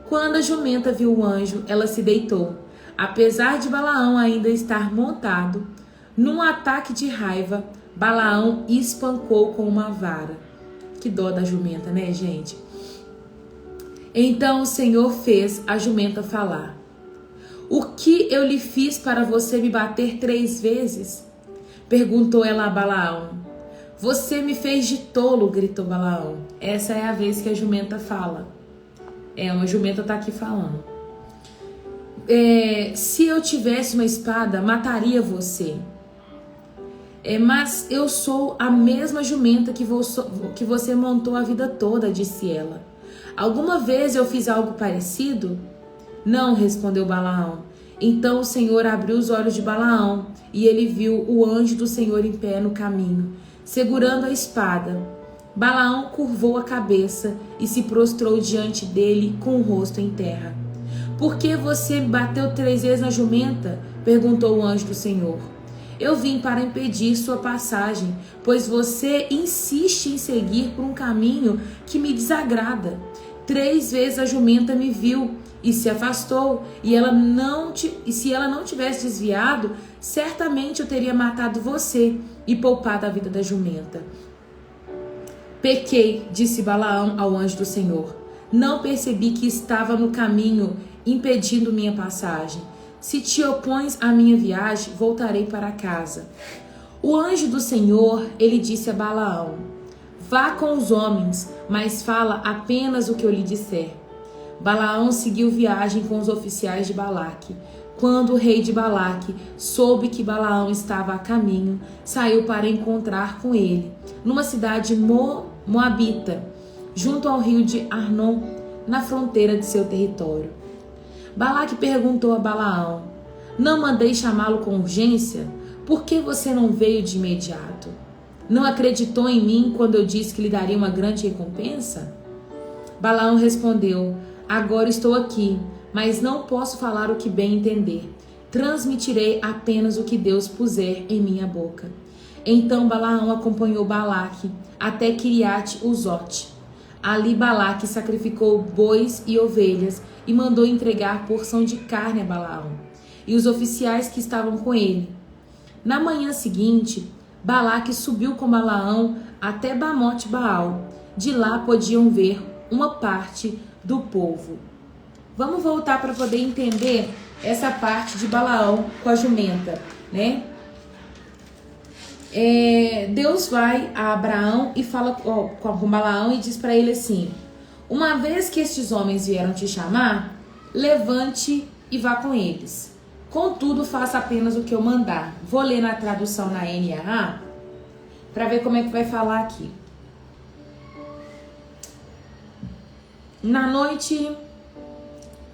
Quando a jumenta viu o anjo, ela se deitou, apesar de Balaão ainda estar montado. Num ataque de raiva, Balaão espancou com uma vara. Que dó da jumenta, né, gente? Então o Senhor fez a jumenta falar: o que eu lhe fiz para você me bater 3 vezes? Perguntou ela a Balaão. Você me fez de tolo, gritou Balaão. Essa é a vez que a jumenta fala. Uma jumenta tá aqui falando. Se eu tivesse uma espada, mataria você. Mas eu sou a mesma jumenta que você montou a vida toda, disse ela. Alguma vez eu fiz algo parecido? Não, respondeu Balaão. Então o Senhor abriu os olhos de Balaão e ele viu o anjo do Senhor em pé no caminho, segurando a espada. Balaão curvou a cabeça e se prostrou diante dele com o rosto em terra. Por que você bateu 3 vezes na jumenta? Perguntou o anjo do Senhor. Eu vim para impedir sua passagem, pois você insiste em seguir por um caminho que me desagrada. 3 vezes a jumenta me viu e se afastou, e se ela não tivesse desviado, certamente eu teria matado você e poupado a vida da jumenta. Pequei, disse Balaão ao anjo do Senhor. Não percebi que estava no caminho, impedindo minha passagem. Se te opões à minha viagem, voltarei para casa. O anjo do Senhor, ele disse a Balaão: vá com os homens, mas fala apenas o que eu lhe disser. Balaão seguiu viagem com os oficiais de Balaque. Quando o rei de Balaque soube que Balaão estava a caminho, saiu para encontrar com ele, numa cidade moabita, junto ao rio de Arnon, na fronteira de seu território. Balaque perguntou a Balaão: não mandei chamá-lo com urgência? Por que você não veio de imediato? Não acreditou em mim quando eu disse que lhe daria uma grande recompensa? Balaão respondeu: agora estou aqui, mas não posso falar o que bem entender. Transmitirei apenas o que Deus puser em minha boca. Então Balaão acompanhou Balaque até Quiriate-Uzote. Ali Balaque sacrificou bois e ovelhas e mandou entregar porção de carne a Balaão e os oficiais que estavam com ele. Na manhã seguinte, Balaque subiu com Balaão até Bamote Baal. De lá podiam ver uma parte do povo. Vamos voltar para poder entender essa parte de Balaão com a jumenta, né? Deus vai a Abraão e fala com Balaão e diz para ele assim: uma vez que estes homens vieram te chamar, levante e vá com eles. Contudo, faça apenas o que eu mandar. Vou ler na tradução na NAA para ver como é que vai falar aqui.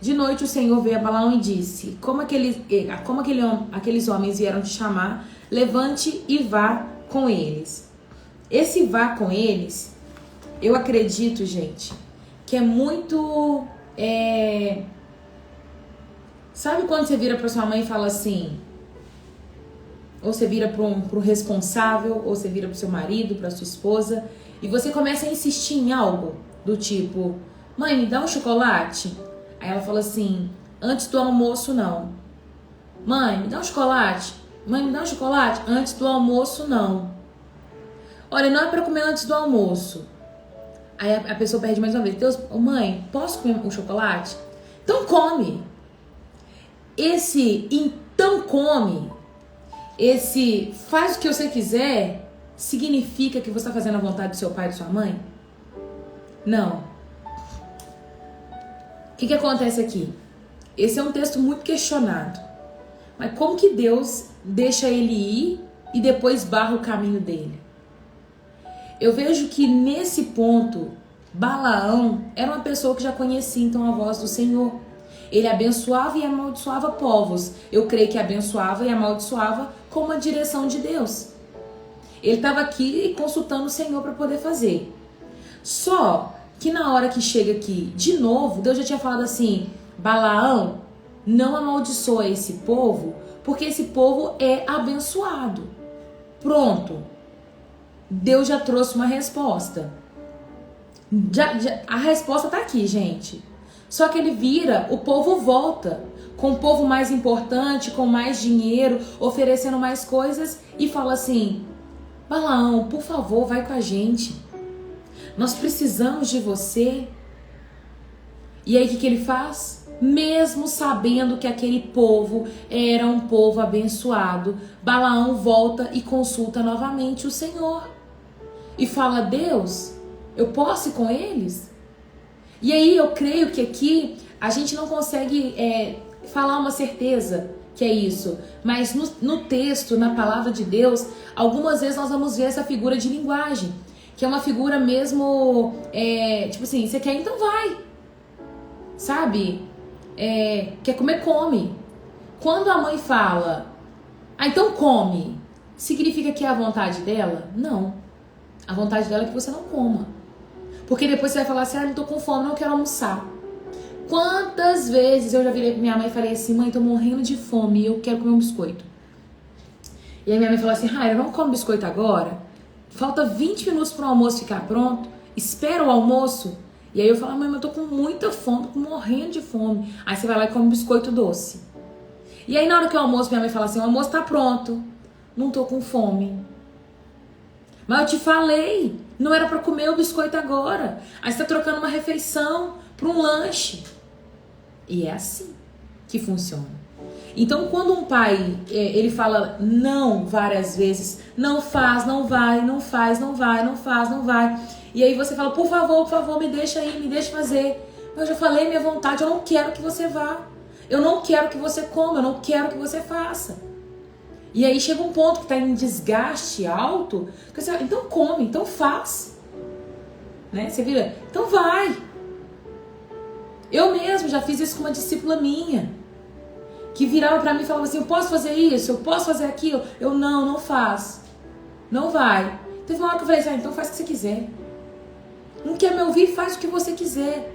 De noite o Senhor veio a Balaão e disse: como aqueles homens vieram te chamar, levante e vá com eles. Esse vá com eles, eu acredito, gente, que é muito... Sabe quando você vira pra sua mãe e fala assim, ou você vira pro responsável, ou você vira pro seu marido, pra sua esposa, e você começa a insistir em algo do tipo: mãe, me dá um chocolate? Aí ela fala assim: antes do almoço não. Mãe, me dá um chocolate? Mãe, me dá um chocolate? Antes do almoço não. Olha, não é pra comer antes do almoço. Aí a pessoa pede mais uma vez: Deus, mãe, posso comer um chocolate? Então come. Esse então come, esse faz o que você quiser, significa que você está fazendo a vontade do seu pai e de sua mãe? Não. O que acontece aqui? Esse é um texto muito questionado. Mas como que Deus deixa ele ir e depois barra o caminho dele? Eu vejo que nesse ponto, Balaão era uma pessoa que já conhecia então a voz do Senhor. Ele abençoava e amaldiçoava povos. Eu creio que abençoava e amaldiçoava com uma direção de Deus. Ele estava aqui consultando o Senhor para poder fazer. Só que na hora que chega aqui, de novo, Deus já tinha falado assim: Balaão, não amaldiçoa esse povo, porque esse povo é abençoado. Pronto. Deus já trouxe uma resposta. A resposta está aqui, gente. Só que ele vira, o povo volta, com o povo mais importante, com mais dinheiro, oferecendo mais coisas, e fala assim: Balaão, por favor, vai com a gente. Nós precisamos de você. E aí o que ele faz? Mesmo sabendo que aquele povo era um povo abençoado, Balaão volta e consulta novamente o Senhor. E fala: Deus, eu posso ir com eles? E aí eu creio que aqui a gente não consegue falar uma certeza que é isso. Mas no texto, na palavra de Deus, algumas vezes nós vamos ver essa figura de linguagem. Que é uma figura mesmo, tipo assim, você quer, então vai. Sabe? Quer comer, come. Quando a mãe fala, então come, significa que é a vontade dela? Não. A vontade dela é que você não coma. Porque depois você vai falar assim: não tô com fome, não quero almoçar. Quantas vezes eu já virei pra minha mãe e falei assim: mãe, tô morrendo de fome e eu quero comer um biscoito. E aí minha mãe falou assim: Raira, vamos comer biscoito agora? Falta 20 minutos pro almoço ficar pronto. Espera o almoço. E aí eu falo: mãe, eu tô com muita fome, tô morrendo de fome. Aí você vai lá e come biscoito doce. E aí na hora que o almoço, minha mãe fala assim: o almoço tá pronto. Não tô com fome. Mas eu te falei, não era pra comer o biscoito agora. Aí você tá trocando uma refeição pra um lanche. E é assim que funciona. Então quando um pai, ele fala não várias vezes, não faz, não vai, não faz, não vai, não faz, não vai. E aí você fala: por favor, me deixa ir, me deixa fazer. Mas eu já falei minha vontade, eu não quero que você vá. Eu não quero que você coma, eu não quero que você faça. E aí chega um ponto que está em desgaste alto, que você, então come, então faz. Né? Você vira, então vai. Eu mesmo já fiz isso com uma discípula minha, que virava pra mim e falava assim, eu posso fazer isso, eu posso fazer aquilo. Eu, não faz. Não vai. Teve uma hora que eu falei assim, então faz o que você quiser. Não quer me ouvir? Faz o que você quiser.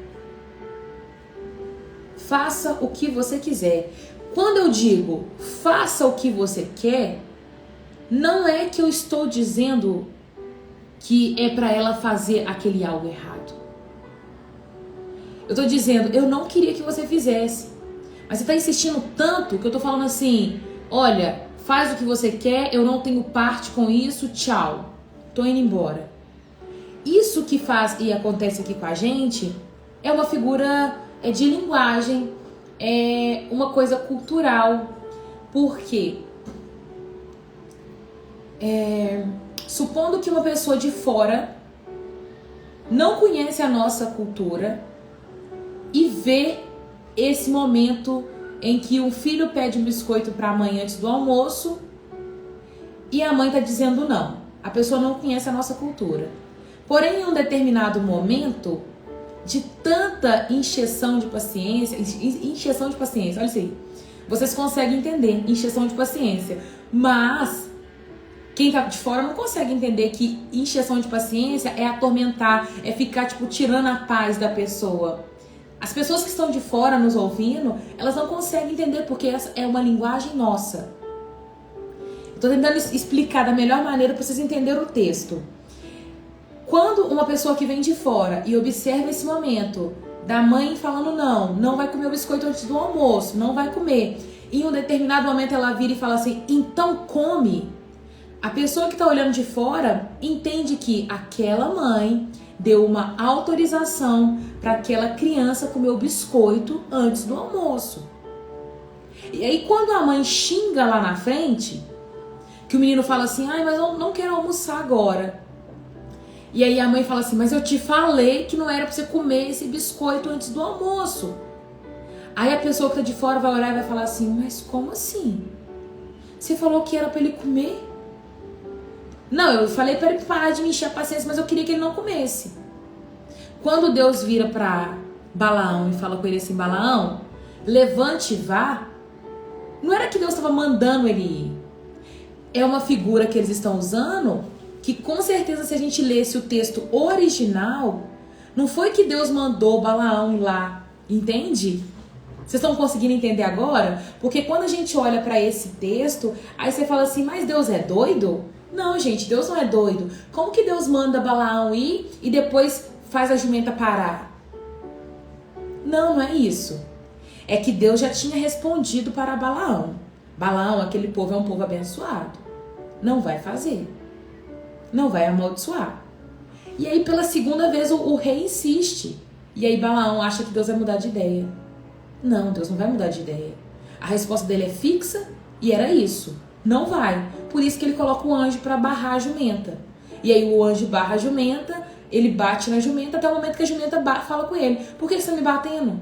Faça o que você quiser. Quando eu digo faça o que você quer, não é que eu estou dizendo que é pra ela fazer aquele algo errado. Eu tô dizendo, eu não queria que você fizesse. Mas você tá insistindo tanto que eu tô falando assim, olha, faz o que você quer, eu não tenho parte com isso, tchau. Tô indo embora. Isso que faz e acontece aqui com a gente é uma figura de linguagem, é uma coisa cultural. Por quê? Supondo que uma pessoa de fora não conhece a nossa cultura e vê esse momento em que o filho pede um biscoito para a mãe antes do almoço e a mãe está dizendo não. A pessoa não conhece a nossa cultura. Porém, em um determinado momento de tanta encheção de paciência, olha isso aí, vocês conseguem entender, encheção de paciência, mas quem tá de fora não consegue entender que encheção de paciência é atormentar, é ficar tipo tirando a paz da pessoa. As pessoas que estão de fora nos ouvindo, elas não conseguem entender porque essa é uma linguagem nossa. Estou tentando explicar da melhor maneira para vocês entenderem o texto. Quando uma pessoa que vem de fora e observa esse momento da mãe falando não vai comer o biscoito antes do almoço, não vai comer. E em um determinado momento ela vira e fala assim, então come. A pessoa que está olhando de fora entende que aquela mãe deu uma autorização para aquela criança comer o biscoito antes do almoço. E aí quando a mãe xinga lá na frente, que o menino fala assim, ai, mas eu não quero almoçar agora. E aí a mãe fala assim, mas eu te falei que não era pra você comer esse biscoito antes do almoço. Aí a pessoa que tá de fora vai olhar e vai falar assim, mas como assim? Você falou que era pra ele comer? Não, eu falei pra ele parar de me encher a paciência, mas eu queria que ele não comesse. Quando Deus vira pra Balaão e fala com ele assim, Balaão, levante e vá, não era que Deus estava mandando ele ir. É uma figura que eles estão usando que com certeza se a gente lesse o texto original, não foi que Deus mandou Balaão ir lá, entende? Vocês estão conseguindo entender agora? Porque quando a gente olha para esse texto, aí você fala assim, mas Deus é doido? Não, gente, Deus não é doido. Como que Deus manda Balaão ir e depois faz a jumenta parar? Não é isso. É que Deus já tinha respondido para Balaão. Balaão, aquele povo é um povo abençoado. Não vai fazer. Não vai amaldiçoar. E aí pela segunda vez o rei insiste. E aí Balaão acha que Deus vai mudar de ideia. Não, Deus não vai mudar de ideia. A resposta dele é fixa e era isso. Não vai. Por isso que ele coloca o anjo para barrar a jumenta. E aí o anjo barra a jumenta, ele bate na jumenta até o momento que a jumenta fala com ele. Por que você tá me batendo?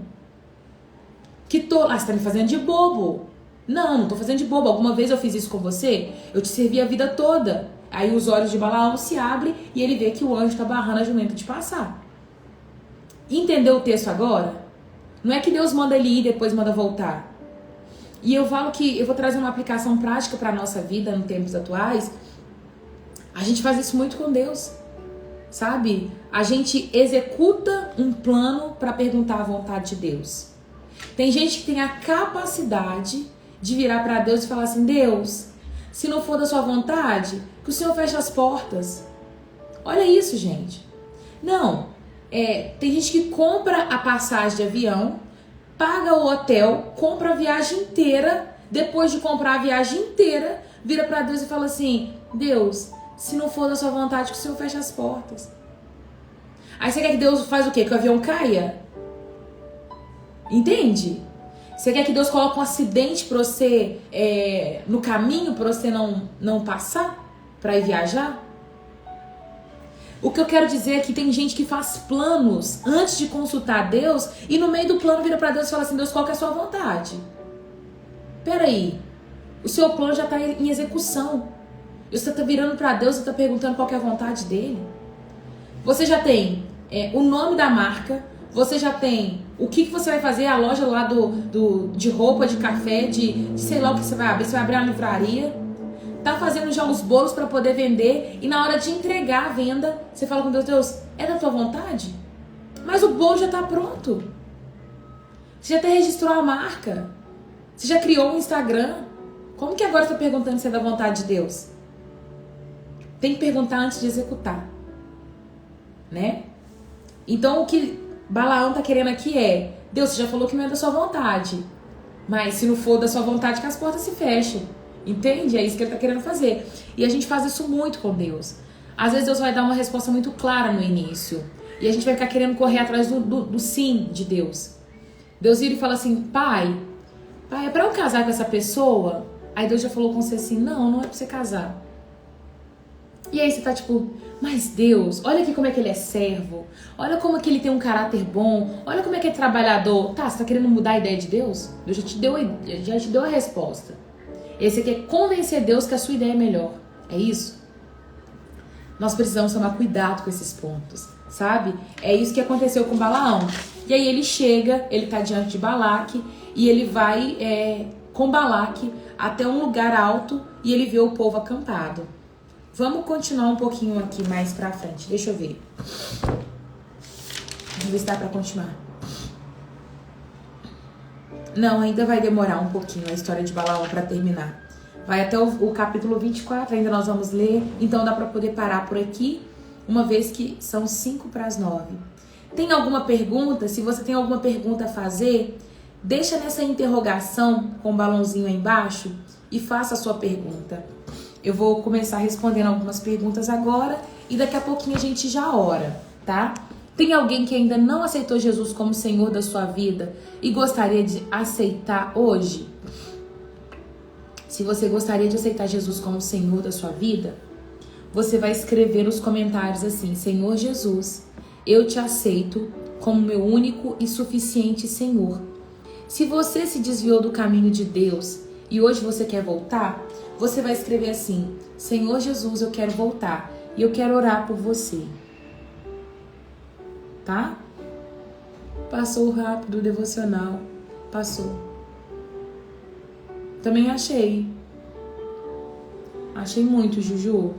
Você tá me fazendo de bobo. Não tô fazendo de bobo. Alguma vez eu fiz isso com você? Eu te servi a vida toda. Aí os olhos de Balaão se abrem e ele vê que o anjo está barrando a jumenta de passar. Entendeu o texto agora? Não é que Deus manda ele ir e depois manda voltar. E eu falo que eu vou trazer uma aplicação prática para a nossa vida nos tempos atuais. A gente faz isso muito com Deus, sabe? A gente executa um plano para perguntar a vontade de Deus. Tem gente que tem a capacidade de virar para Deus e falar assim, Deus, se não for da sua vontade, que o Senhor feche as portas. Olha isso, gente. Não, tem gente que compra a passagem de avião, paga o hotel, compra a viagem inteira, depois de comprar a viagem inteira, vira para Deus e fala assim, Deus, se não for da sua vontade, que o Senhor feche as portas. Aí você quer que Deus faz o quê? Que o avião caia? Entende? Você quer que Deus coloque um acidente para você no caminho, para você não passar, para ir viajar? O que eu quero dizer é que tem gente que faz planos antes de consultar Deus e no meio do plano vira para Deus e fala assim, Deus, qual que é a sua vontade? Peraí, o seu plano já está em execução. Você está virando para Deus e está perguntando qual que é a vontade dele. Você já tem o nome da marca, você já tem o que você vai fazer, a loja lá de roupa, de café, de sei lá o que você vai abrir uma livraria. Tá fazendo já os bolos para poder vender e na hora de entregar a venda, você fala com Deus, Deus, é da tua vontade? Mas o bolo já tá pronto. Você já até registrou a marca. Você já criou um Instagram. Como que agora você tá perguntando se é da vontade de Deus? Tem que perguntar antes de executar. Né? Então o que Balaão tá querendo aqui é, Deus, você já falou que não é da sua vontade. Mas se não for da sua vontade, que as portas se fechem. Entende? É isso que ele tá querendo fazer. E a gente faz isso muito com Deus. Às vezes Deus vai dar uma resposta muito clara no início. E a gente vai ficar querendo correr atrás do sim de Deus. Deus vira e fala assim, pai, é pra eu casar com essa pessoa? Aí Deus já falou com você assim, não é pra você casar. E aí você tá tipo, mas Deus, olha aqui como é que ele é servo. Olha como é que ele tem um caráter bom. Olha como é que é trabalhador. Tá, você tá querendo mudar a ideia de Deus? Deus já te deu a resposta. Esse aqui é convencer Deus que a sua ideia é melhor. É isso? Nós precisamos tomar cuidado com esses pontos, sabe? É isso que aconteceu com Balaão. E aí ele chega, ele tá diante de Balaque e ele vai com Balaque até um lugar alto e ele vê o povo acampado. Vamos continuar um pouquinho aqui mais pra frente. Deixa eu ver. Vamos ver se dá pra continuar. Não, ainda vai demorar um pouquinho a história de Balaão para terminar. Vai até o capítulo 24, ainda nós vamos ler. Então dá para poder parar por aqui, uma vez que são 8:55. Tem alguma pergunta? Se você tem alguma pergunta a fazer, deixa nessa interrogação com o balãozinho aí embaixo e faça a sua pergunta. Eu vou começar respondendo algumas perguntas agora e daqui a pouquinho a gente já ora, tá? Tem alguém que ainda não aceitou Jesus como Senhor da sua vida e gostaria de aceitar hoje? Se você gostaria de aceitar Jesus como Senhor da sua vida, você vai escrever nos comentários assim, Senhor Jesus, eu te aceito como meu único e suficiente Senhor. Se você se desviou do caminho de Deus e hoje você quer voltar, você vai escrever assim, Senhor Jesus, eu quero voltar e eu quero orar por você. Tá? Passou rápido o devocional. Passou. Também achei. Achei muito, Juju.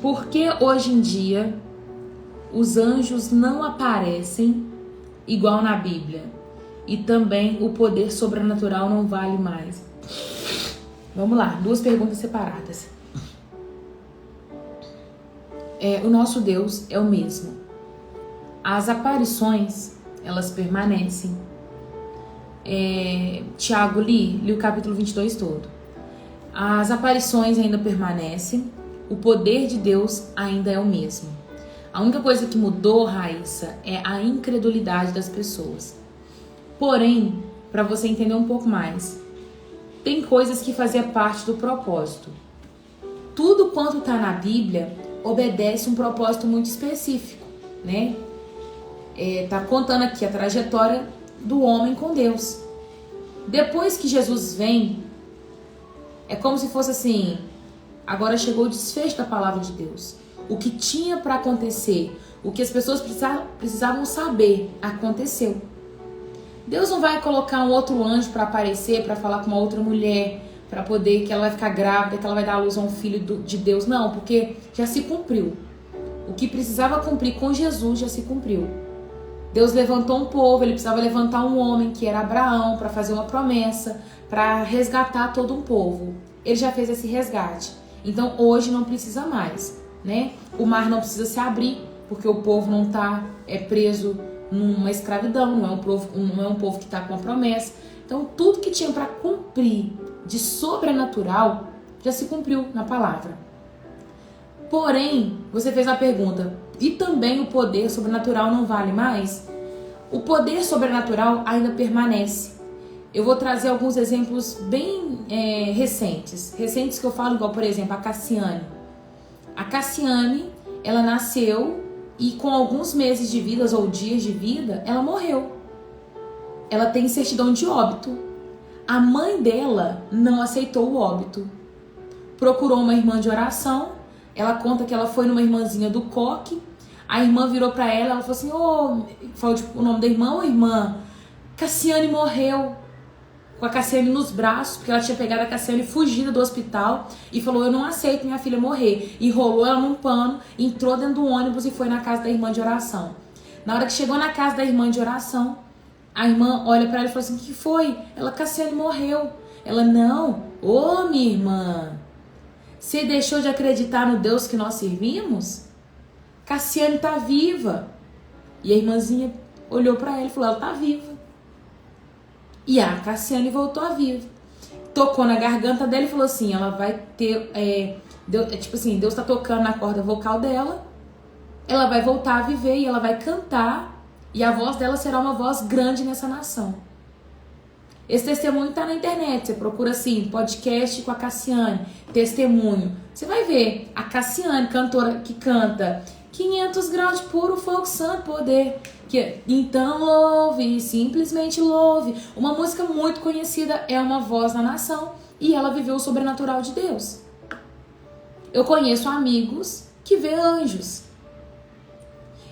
Por que hoje em dia os anjos não aparecem igual na Bíblia? E também o poder sobrenatural não vale mais? Vamos lá, 2 perguntas separadas. O nosso Deus é o mesmo. As aparições, elas permanecem. Tiago, li o capítulo 22 todo. As aparições ainda permanecem. O poder de Deus ainda é o mesmo. A única coisa que mudou, Raíssa, é a incredulidade das pessoas. Porém, para você entender um pouco mais, tem coisas que faziam parte do propósito. Tudo quanto está na Bíblia obedece um propósito muito específico, né? Tá contando aqui a trajetória do homem com Deus. Depois que Jesus vem, é como se fosse assim, agora chegou o desfecho da palavra de Deus. O que tinha para acontecer, o que as pessoas precisavam saber, aconteceu. Deus não vai colocar um outro anjo para aparecer, para falar com uma outra mulher, para poder que ela vai ficar grávida, que ela vai dar à luz a um filho de Deus. Não, porque já se cumpriu. O que precisava cumprir com Jesus já se cumpriu. Deus levantou um povo, ele precisava levantar um homem, que era Abraão, para fazer uma promessa, para resgatar todo um povo. Ele já fez esse resgate. Então hoje não precisa mais, né? O mar não precisa se abrir, porque o povo não está preso numa escravidão, não é um povo que está com uma promessa. Então tudo que tinha para cumprir de sobrenatural já se cumpriu na palavra. Porém, você fez a pergunta, e também o poder sobrenatural não vale mais? O poder sobrenatural ainda permanece. eu vou trazer alguns exemplos bem recentes. Recentes que eu falo, igual, por exemplo, a Cassiane. A Cassiane, ela nasceu e com alguns meses de vida ou dias de vida, ela morreu. Ela tem certidão de óbito. A mãe dela não aceitou o óbito. Procurou uma irmã de oração. Ela conta que ela foi numa irmãzinha do coque. A irmã virou pra ela, ela falou assim, falou tipo, o nome da irmã, irmã, Cassiane morreu. Com a Cassiane nos braços, porque ela tinha pegado a Cassiane fugida do hospital e falou, eu não aceito minha filha morrer. E rolou ela num pano, entrou dentro do ônibus e foi na casa da irmã de oração. Na hora que chegou na casa da irmã de oração, a irmã olha pra ela e fala assim, o que foi? Ela, Cassiane morreu. Ela, não, minha irmã, você deixou de acreditar no Deus que nós servimos? Cassiane tá viva. E a irmãzinha olhou pra ela e falou, ela tá viva. E a Cassiane voltou a viva. Tocou na garganta dela e falou assim, ela vai ter, Deus tá tocando na corda vocal dela, ela vai voltar a viver e ela vai cantar, e a voz dela será uma voz grande nessa nação. Esse testemunho tá na internet, você procura assim, podcast com a Cassiane, testemunho. Você vai ver a Cassiane, cantora que canta 500 graus de puro fogo, santo poder. Então louve, simplesmente louve. Uma música muito conhecida, é uma voz na nação, e ela viveu o sobrenatural de Deus. Eu conheço amigos que vê anjos.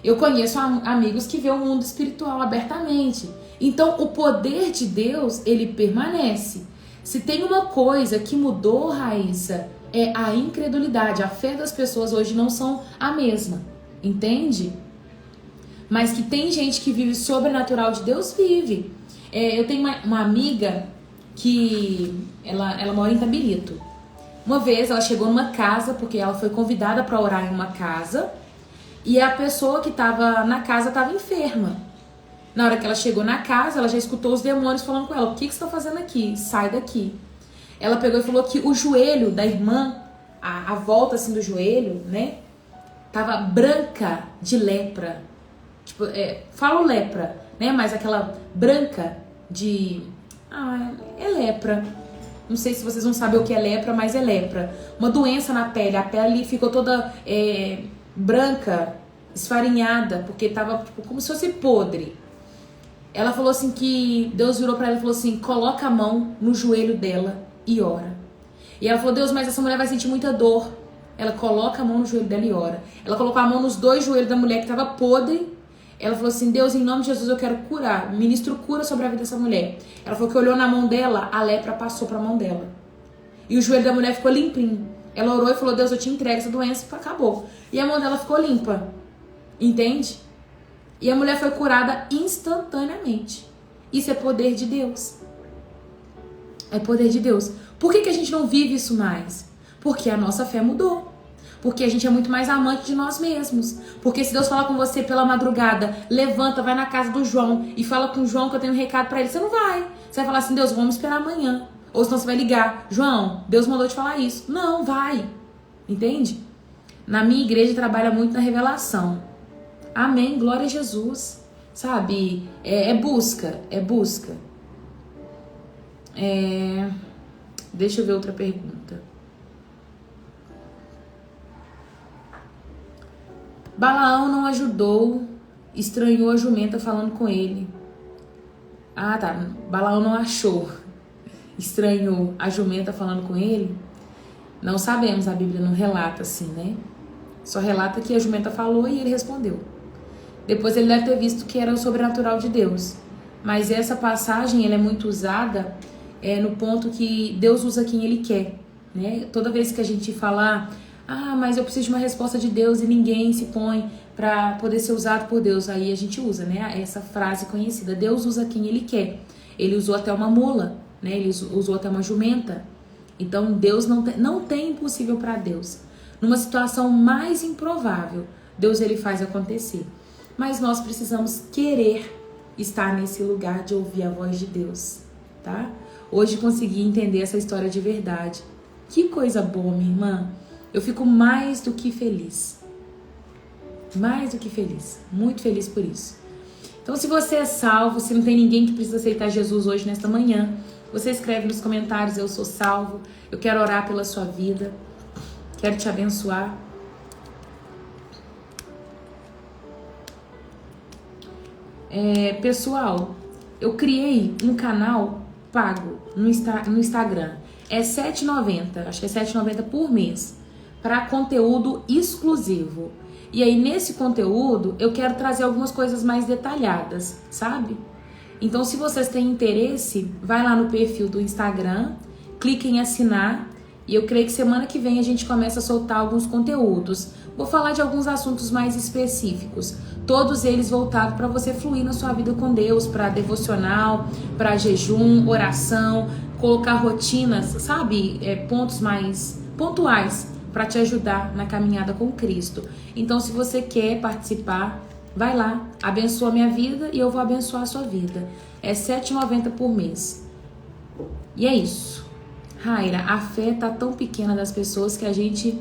Eu conheço amigos que vê o mundo espiritual abertamente. Então o poder de Deus, ele permanece. Se tem uma coisa que mudou, Raíssa, é a incredulidade. A fé das pessoas hoje não são a mesma, entende? Mas que tem gente que vive sobrenatural de Deus, vive. Eu tenho uma amiga que ela mora em Itabirito. Uma vez ela chegou numa casa, porque ela foi convidada para orar em uma casa, e a pessoa que estava na casa estava enferma. Na hora que ela chegou na casa, ela já escutou os demônios falando com ela, o que você está fazendo aqui? Sai daqui. Ela pegou e falou que o joelho da irmã, a volta assim do joelho, né, tava branca de lepra. Tipo, falo lepra, né, mas aquela branca de... é lepra. Não sei se vocês vão saber o que é lepra, mas é lepra. Uma doença na pele, a pele ficou toda branca, esfarinhada, porque tava tipo, como se fosse podre. Ela falou assim que Deus virou pra ela e falou assim, coloca a mão no joelho dela e ora. E ela falou, Deus, mas essa mulher vai sentir muita dor. Ela coloca a mão no joelho dela e ora. Ela colocou a mão nos 2 joelhos da mulher que tava podre. Ela falou assim, Deus, em nome de Jesus eu quero curar. Ministro cura sobre a vida dessa mulher. Ela falou que olhou na mão dela, a lepra passou pra mão dela. E o joelho da mulher ficou limpinho. Ela orou e falou, Deus, eu te entrego essa doença, acabou. E a mão dela ficou limpa. Entende? E a mulher foi curada instantaneamente. Isso é poder de Deus. É poder de Deus. Por que a gente não vive isso mais? Porque a nossa fé mudou. Porque a gente é muito mais amante de nós mesmos. Porque se Deus falar com você pela madrugada, levanta, vai na casa do João e fala com o João que eu tenho um recado pra ele, você não vai. Você vai falar assim, Deus, vamos esperar amanhã. Ou senão você vai ligar, João, Deus mandou te falar isso. Não, vai. Entende? Na minha igreja trabalha muito na revelação. Amém, glória a Jesus. Sabe? É busca. Deixa eu ver outra pergunta. Balaão não ajudou, estranhou a jumenta falando com ele. Tá. Balaão não achou, estranhou a jumenta falando com ele. Não sabemos, a Bíblia não relata assim, né? Só relata que a jumenta falou e ele respondeu. Depois ele deve ter visto que era o sobrenatural de Deus. Mas essa passagem ela é muito usada no ponto que Deus usa quem Ele quer, né? Toda vez que a gente fala, mas eu preciso de uma resposta de Deus e ninguém se põe para poder ser usado por Deus, aí a gente usa, né? Essa frase conhecida, Deus usa quem Ele quer. Ele usou até uma mula, né? Ele usou até uma jumenta. Então Deus não tem impossível para Deus. Numa situação mais improvável, Deus ele faz acontecer. Mas nós precisamos querer estar nesse lugar de ouvir a voz de Deus, tá? Hoje consegui entender essa história de verdade. Que coisa boa, minha irmã. Eu fico mais do que feliz. Mais do que feliz. Muito feliz por isso. Então, se você é salvo, se não tem ninguém que precisa aceitar Jesus hoje, nesta manhã, você escreve nos comentários: eu sou salvo, eu quero orar pela sua vida, quero te abençoar. Pessoal, eu criei um canal pago no Instagram. É R$7,90, acho que é R$7,90 por mês, para conteúdo exclusivo. E aí, nesse conteúdo, eu quero trazer algumas coisas mais detalhadas, sabe? Então, se vocês têm interesse, vai lá no perfil do Instagram, clique em assinar, e eu creio que semana que vem a gente começa a soltar alguns conteúdos. Vou falar de alguns assuntos mais específicos, todos eles voltados para você fluir na sua vida com Deus, para devocional, para jejum, oração, colocar rotinas, sabe? Pontos mais pontuais para te ajudar na caminhada com Cristo. Então, se você quer participar, vai lá, abençoa a minha vida e eu vou abençoar a sua vida. É R$7,90 por mês. E é isso. Raira, a fé tá tão pequena das pessoas que a gente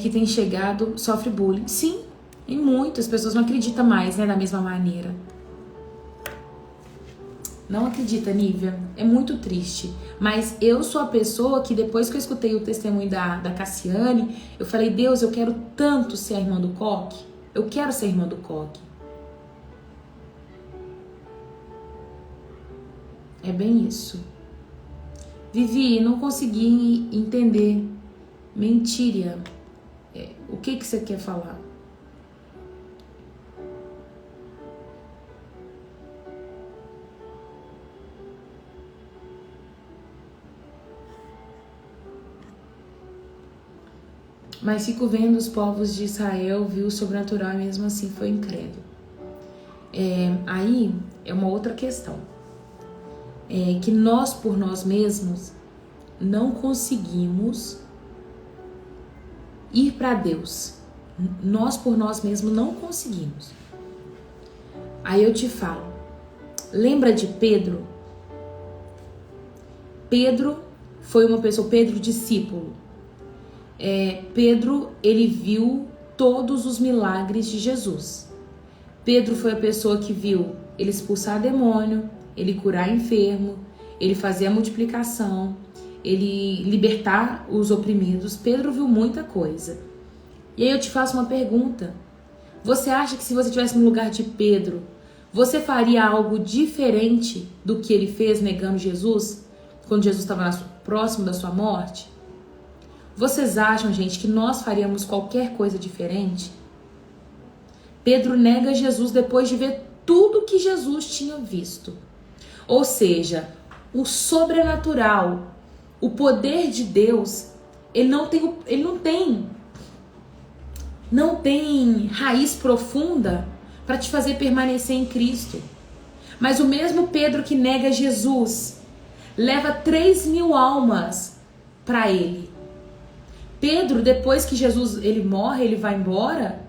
que tem chegado sofre bullying. Sim, e muitas pessoas não acreditam mais, né, da mesma maneira. Não acredita, Nívia? É muito triste. Mas eu sou a pessoa que depois que eu escutei o testemunho da Cassiane, eu falei: Deus, eu quero tanto ser a irmã do Coque. Eu quero ser a irmã do Coque. É bem isso. Vivi, não consegui entender. Mentira. O que você quer falar? Mas fico vendo os povos de Israel, viu o sobrenatural e mesmo assim foi incrédulo. Aí é uma outra questão. Que nós por nós mesmos não conseguimos ir para Deus. Nós por nós mesmos não conseguimos. Aí eu te falo, lembra de Pedro? Pedro foi uma pessoa, Pedro discípulo. Pedro, ele viu todos os milagres de Jesus. Pedro foi a pessoa que viu ele expulsar demônio, ele curar enfermo, ele fazer a multiplicação, ele libertar os oprimidos. Pedro viu muita coisa. E aí eu te faço uma pergunta. Você acha que se você estivesse no lugar de Pedro, você faria algo diferente do que ele fez negando Jesus, quando Jesus estava próximo da sua morte? Vocês acham, gente, que nós faríamos qualquer coisa diferente? Pedro nega Jesus depois de ver tudo que Jesus tinha visto. Ou seja, o sobrenatural, o poder de Deus, ele não tem raiz profunda para te fazer permanecer em Cristo. Mas o mesmo Pedro que nega Jesus leva 3.000 almas para ele. Pedro, depois que Jesus ele morre, ele vai embora,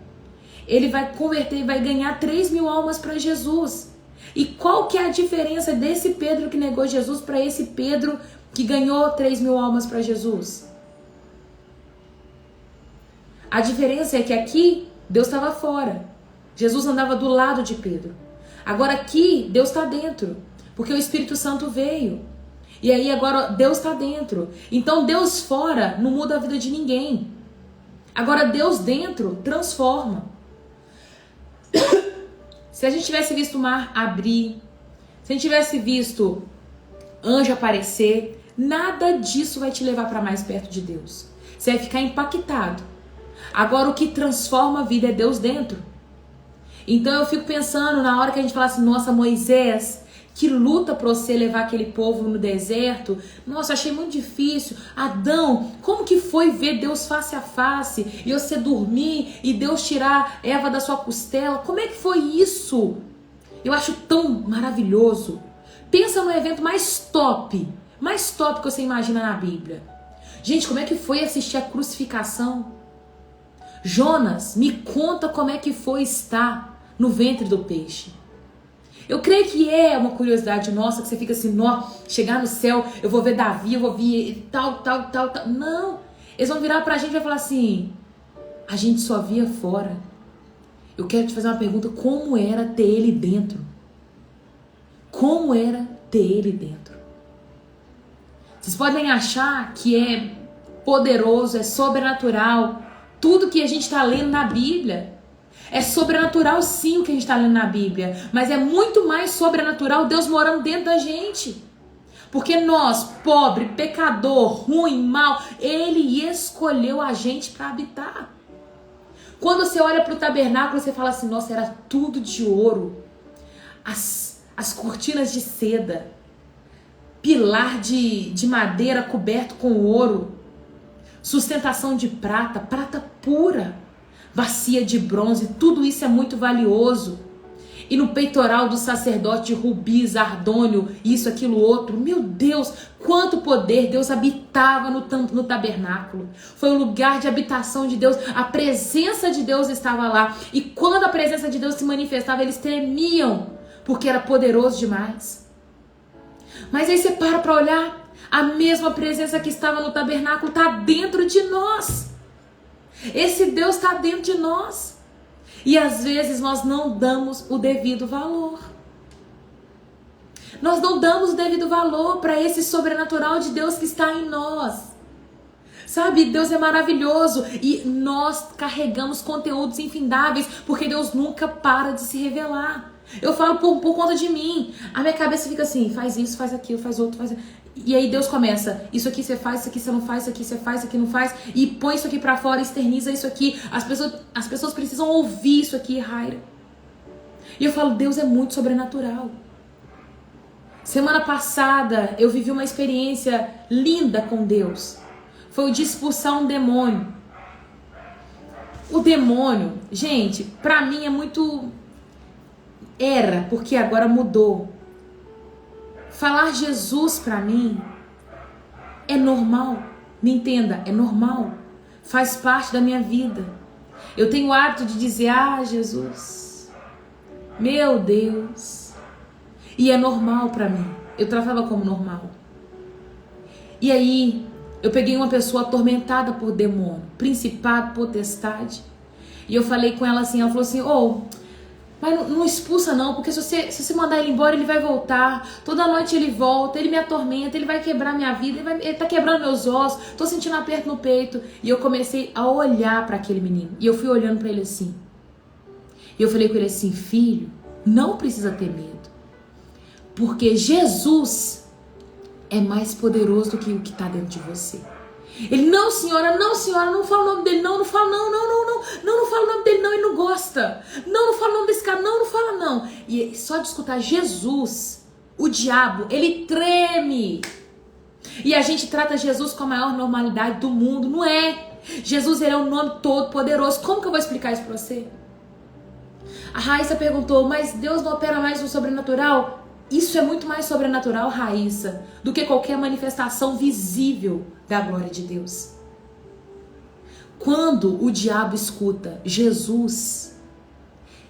ele vai converter e vai ganhar 3.000 almas para Jesus. E qual que é a diferença desse Pedro que negou Jesus para esse Pedro que ganhou 3.000 almas para Jesus? A diferença é que aqui Deus estava fora. Jesus andava do lado de Pedro. Agora aqui Deus está dentro, porque o Espírito Santo veio. E aí agora Deus está dentro. Então Deus fora não muda a vida de ninguém. Agora Deus dentro transforma. Se a gente tivesse visto o mar abrir, se a gente tivesse visto anjo aparecer, nada disso vai te levar para mais perto de Deus. Você vai ficar impactado. Agora o que transforma a vida é Deus dentro. Então eu fico pensando na hora que a gente fala assim: nossa, Moisés, que luta para você levar aquele povo no deserto. Nossa, achei muito difícil. Adão, como que foi ver Deus face a face e você dormir e Deus tirar Eva da sua costela? Como é que foi isso? Eu acho tão maravilhoso. Pensa no evento mais top que você imagina na Bíblia. Gente, como é que foi assistir a crucificação? Jonas, me conta como é que foi estar no ventre do peixe. Eu creio que é uma curiosidade nossa, que você fica assim: chegar no céu, eu vou ver Davi, eu vou ver tal. Não, eles vão virar pra gente e vai falar assim: a gente só via fora. Eu quero te fazer uma pergunta: como era ter ele dentro? Como era ter ele dentro? Vocês podem achar que é poderoso, é sobrenatural, tudo que a gente está lendo na Bíblia. É sobrenatural sim o que a gente está lendo na Bíblia, mas é muito mais sobrenatural Deus morando dentro da gente. Porque nós, pobre, pecador, ruim, mal, Ele escolheu a gente para habitar. Quando você olha para o tabernáculo, você fala assim: nossa, era tudo de ouro. As cortinas de seda, pilar de madeira coberto com ouro, sustentação de prata, prata pura, bacia de bronze, tudo isso é muito valioso. E no peitoral do sacerdote, rubis, ardônio, isso, aquilo, outro. Meu Deus, quanto poder! Deus habitava no tabernáculo. Foi o lugar de habitação de Deus. A presença de Deus estava lá. E quando a presença de Deus se manifestava, eles tremiam, porque era poderoso demais. Mas aí você para olhar, a mesma presença que estava no tabernáculo está dentro de nós. Esse Deus está dentro de nós. E às vezes nós não damos o devido valor. Nós não damos o devido valor para esse sobrenatural de Deus que está em nós. Sabe, Deus é maravilhoso e nós carregamos conteúdos infindáveis porque Deus nunca para de se revelar. Eu falo por conta de mim. A minha cabeça fica assim: faz isso, faz aquilo, faz outro, faz... E aí Deus começa: isso aqui você faz, isso aqui você não faz, isso aqui você faz, isso aqui não faz. E põe isso aqui pra fora, externiza isso aqui. As pessoas precisam ouvir isso aqui, Raira. E eu falo: Deus é muito sobrenatural. Semana passada eu vivi uma experiência linda com Deus. Foi o de expulsar um demônio. O demônio, gente, pra mim é muito... Era, porque agora mudou. Falar Jesus pra mim é normal. Me entenda, é normal. Faz parte da minha vida. Eu tenho o hábito de dizer: ah, Jesus, meu Deus. E é normal pra mim. Eu tratava como normal. E aí, eu peguei uma pessoa atormentada por demônio, principado, potestade. E eu falei com ela assim, ela falou assim: mas não expulsa não, porque se você mandar ele embora, ele vai voltar. Toda noite ele volta, ele me atormenta, ele vai quebrar minha vida, ele tá quebrando meus ossos, tô sentindo aperto no peito. E eu comecei a olhar para aquele menino. E eu fui olhando para ele assim. E eu falei com ele assim: filho, não precisa ter medo. Porque Jesus é mais poderoso do que o que tá dentro de você. Ele: não senhora, não fala o nome dele, não fala, não fala o nome dele, não, ele não gosta. Não fala o nome desse cara, não fala não. E só de escutar Jesus, o diabo, ele treme. E a gente trata Jesus com a maior normalidade do mundo, não é? Jesus, ele é um nome todo poderoso. Como que eu vou explicar isso pra você? A Raíssa perguntou: mas Deus não opera mais no sobrenatural? Isso é muito mais sobrenatural, Raíssa, do que qualquer manifestação visível da glória de Deus. Quando o diabo escuta Jesus,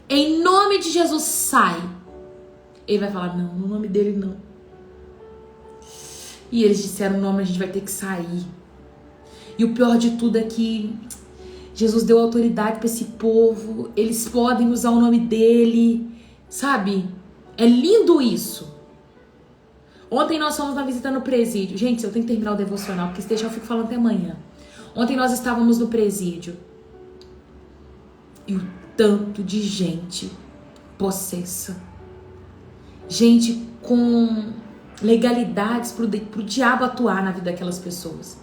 em nome de Jesus, sai. Ele vai falar: não, no nome dele não. E eles disseram: o nome, a gente vai ter que sair. E o pior de tudo é que Jesus deu autoridade para esse povo. Eles podem usar o nome dele, sabe? É lindo isso. Ontem nós fomos na visita no presídio. Gente, eu tenho que terminar o devocional, porque se deixar eu fico falando até amanhã. Ontem nós estávamos no presídio. E o tanto de gente possessa. Gente com legalidades pro diabo atuar na vida daquelas pessoas.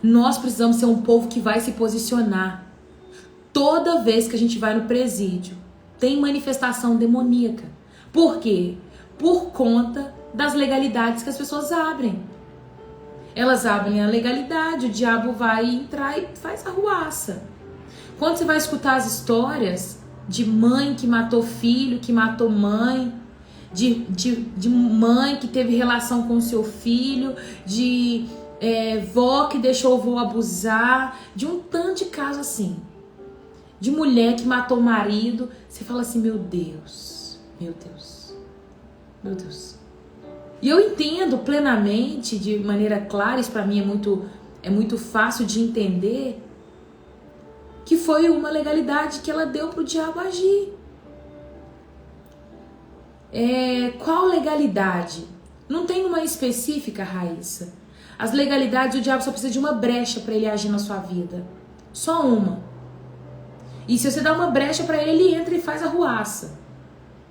Nós precisamos ser um povo que vai se posicionar. Toda vez que a gente vai no presídio, tem manifestação demoníaca. Por quê? Por conta das legalidades que as pessoas abrem. Elas abrem a legalidade, o diabo vai entrar e faz arruaça. Quando você vai escutar as histórias de mãe que matou filho, que matou mãe, de mãe que teve relação com seu filho, de vó que deixou o vô abusar, de um tanto de caso assim. De mulher que matou o marido, você fala assim: meu Deus, meu Deus, meu Deus. E eu entendo plenamente, de maneira clara, isso pra mim é muito fácil de entender, que foi uma legalidade que ela deu para o diabo agir. Qual legalidade? Não tem uma específica, Raíssa. As legalidades, o diabo só precisa de uma brecha para ele agir na sua vida. Só uma. E se você dá uma brecha para ele, ele entra e faz a ruaça.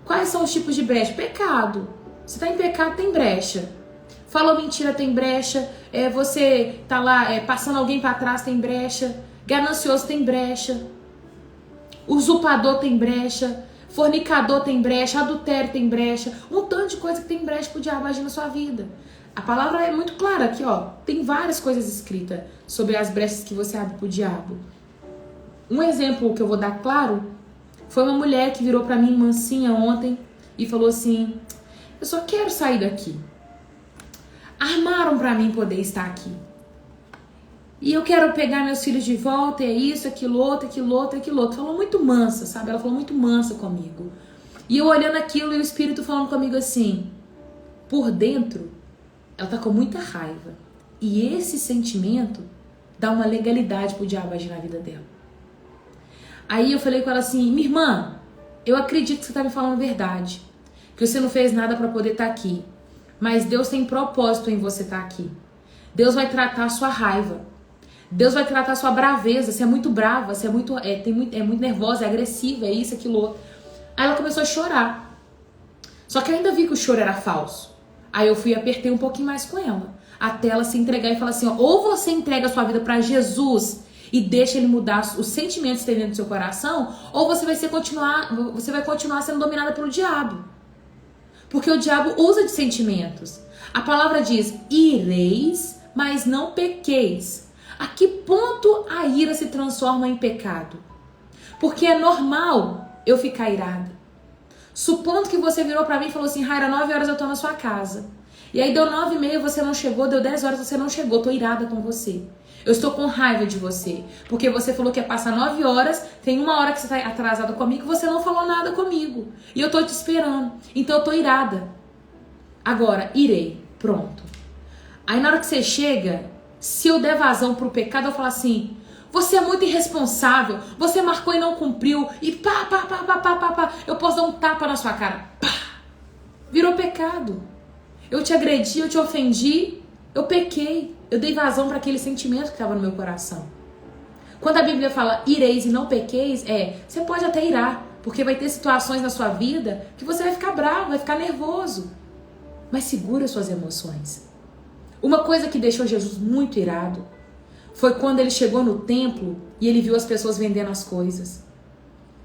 Quais são os tipos de brecha? Pecado. Você tá em pecado, tem brecha. Falou mentira, tem brecha. Você tá lá passando alguém para trás, tem brecha. Ganancioso, tem brecha. Usurpador, tem brecha. Fornicador, tem brecha. Adultério, tem brecha. Um tanto de coisa que tem brecha pro diabo agir na sua vida. A palavra é muito clara aqui, ó. Tem várias coisas escritas sobre as brechas que você abre pro diabo. Um exemplo que eu vou dar claro foi uma mulher que virou pra mim mansinha ontem e falou assim: eu só quero sair daqui. Armaram pra mim poder estar aqui. E eu quero pegar meus filhos de volta, é isso, aquilo outro, aquilo outro, aquilo outro. Falou muito mansa, sabe? Ela falou muito mansa comigo. E eu olhando aquilo e o Espírito falando comigo assim, por dentro, ela tá com muita raiva. E esse sentimento dá uma legalidade pro diabo agir na vida dela. Aí eu falei com ela assim: minha irmã, eu acredito que você tá me falando a verdade. Que você não fez nada pra poder estar aqui. Mas Deus tem propósito em você estar aqui. Deus vai tratar a sua raiva. Deus vai tratar a sua braveza. Você é muito brava, você é muito nervosa, é agressiva, é isso, aquilo outro. Aí ela começou a chorar. Só que eu ainda vi que o choro era falso. Aí eu fui e apertei um pouquinho mais com ela. Até ela se entregar e falar assim, ó, ou você entrega a sua vida pra Jesus e deixa ele mudar os sentimentos que tem dentro do seu coração, ou você vai continuar sendo dominada pelo diabo. Porque o diabo usa de sentimentos. A palavra diz, ireis, mas não pequeis. A que ponto a ira se transforma em pecado? Porque é normal eu ficar irada. Supondo que você virou pra mim e falou assim, Raira, 9 horas eu tô na sua casa. E aí deu 9h30, você não chegou, deu 10 horas, você não chegou, tô irada com você. Eu estou com raiva de você. Porque você falou que ia passar 9 horas, tem 1 hora que você tá atrasada comigo, você não falou nada comigo. E eu tô te esperando. Então eu tô irada. Agora, irei. Pronto. Aí na hora que você chega, se eu der vazão pro pecado, eu falo assim, você é muito irresponsável, você marcou e não cumpriu, e pá, eu posso dar um tapa na sua cara. Pá! Virou pecado. Eu te agredi, eu te ofendi, eu pequei. Eu dei vazão para aquele sentimento que estava no meu coração. Quando a Bíblia fala ireis e não pequeis, você pode até irar, porque vai ter situações na sua vida que você vai ficar bravo, vai ficar nervoso. Mas segura suas emoções. Uma coisa que deixou Jesus muito irado foi quando ele chegou no templo e ele viu as pessoas vendendo as coisas.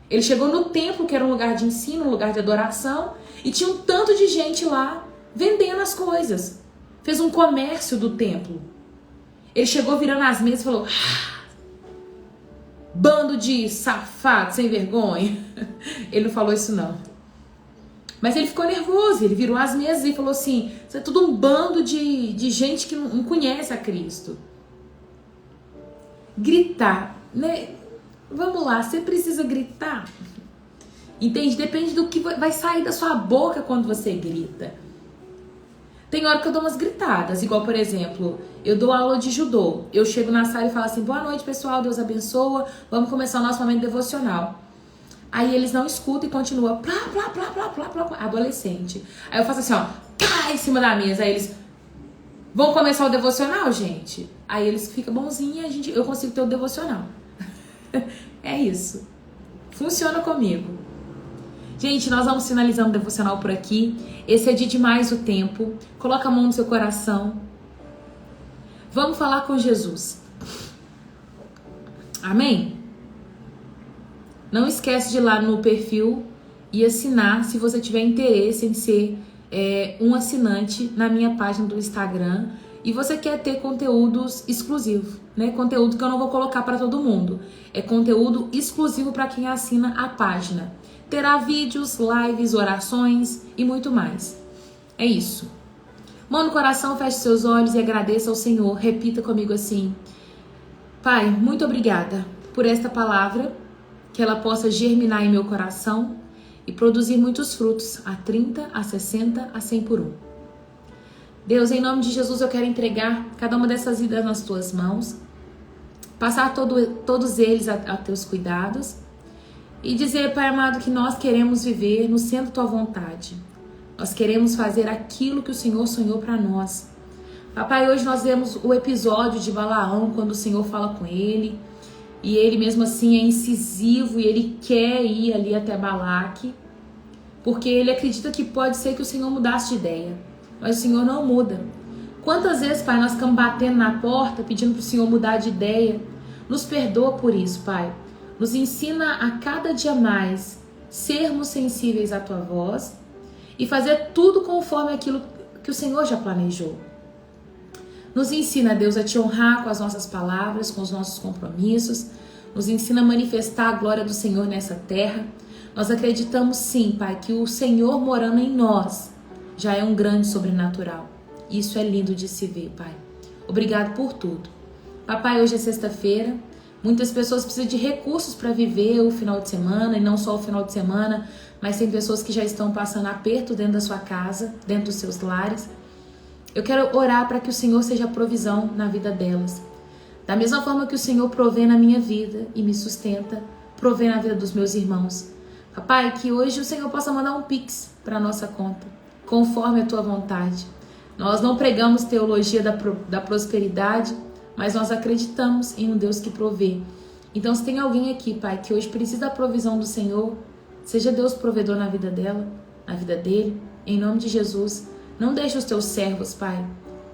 Ele chegou no templo, que era um lugar de ensino, um lugar de adoração, e tinha um tanto de gente lá vendendo as coisas. Fez um comércio do templo. Ele chegou virando as mesas e falou, bando de safado, sem vergonha. Ele não falou isso não. Mas ele ficou nervoso, ele virou as mesas e falou assim, isso é tudo um bando de gente que não conhece a Cristo. Gritar, né? Vamos lá, você precisa gritar. Entende? Depende do que vai sair da sua boca quando você grita. Tem hora que eu dou umas gritadas, igual, por exemplo, eu dou aula de judô. Eu chego na sala e falo assim, boa noite, pessoal, Deus abençoa, vamos começar o nosso momento devocional. Aí eles não escutam e continuam, adolescente. Aí eu faço assim, ó, pá, em cima da mesa. Aí eles, vão começar o devocional, gente? Aí eles ficam bonzinhos e eu consigo ter o devocional. É isso. Funciona comigo. Gente, nós vamos finalizando o devocional por aqui. Esse é de demais o tempo. Coloca a mão no seu coração. Vamos falar com Jesus. Amém? Não esquece de ir lá no perfil e assinar se você tiver interesse em ser um assinante na minha página do Instagram e você quer ter conteúdos exclusivos, né? Conteúdo que eu não vou colocar para todo mundo. É conteúdo exclusivo para quem assina a página. Terá vídeos, lives, orações e muito mais. É isso. Mão no coração, feche seus olhos e agradeça ao Senhor. Repita comigo assim. Pai, muito obrigada por esta palavra, que ela possa germinar em meu coração e produzir muitos frutos, a 30, a 60, a 100 por 1. Deus, em nome de Jesus, eu quero entregar cada uma dessas vidas nas tuas mãos. passar todos eles a teus cuidados e dizer, Pai amado, que nós queremos viver no centro da tua vontade. Nós queremos fazer aquilo que o Senhor sonhou para nós. Papai, hoje nós vemos o episódio de Balaão, quando o Senhor fala com ele, e ele mesmo assim é incisivo e ele quer ir ali até Balaque, porque ele acredita que pode ser que o Senhor mudasse de ideia, mas o Senhor não muda. Quantas vezes, Pai, nós ficamos batendo na porta, pedindo para o Senhor mudar de ideia? Nos perdoa por isso, Pai. Nos ensina a cada dia mais sermos sensíveis à Tua voz e fazer tudo conforme aquilo que o Senhor já planejou. Nos ensina, Deus, a Te honrar com as nossas palavras, com os nossos compromissos. Nos ensina a manifestar a glória do Senhor nessa terra. Nós acreditamos sim, Pai, que o Senhor morando em nós já é um grande sobrenatural. Isso é lindo de se ver, Pai. Obrigado por tudo. Papai, hoje é sexta-feira. Muitas pessoas precisam de recursos para viver o final de semana, e não só o final de semana, mas tem pessoas que já estão passando aperto dentro da sua casa, dentro dos seus lares. Eu quero orar para que o Senhor seja a provisão na vida delas. Da mesma forma que o Senhor provê na minha vida e me sustenta, provê na vida dos meus irmãos. Papai, que hoje o Senhor possa mandar um Pix para a nossa conta, conforme a Tua vontade. Nós não pregamos teologia da prosperidade, mas nós acreditamos em um Deus que provê. Então, se tem alguém aqui, Pai, que hoje precisa da provisão do Senhor, seja Deus provedor na vida dela, na vida dele, em nome de Jesus. Não deixe os Teus servos, Pai,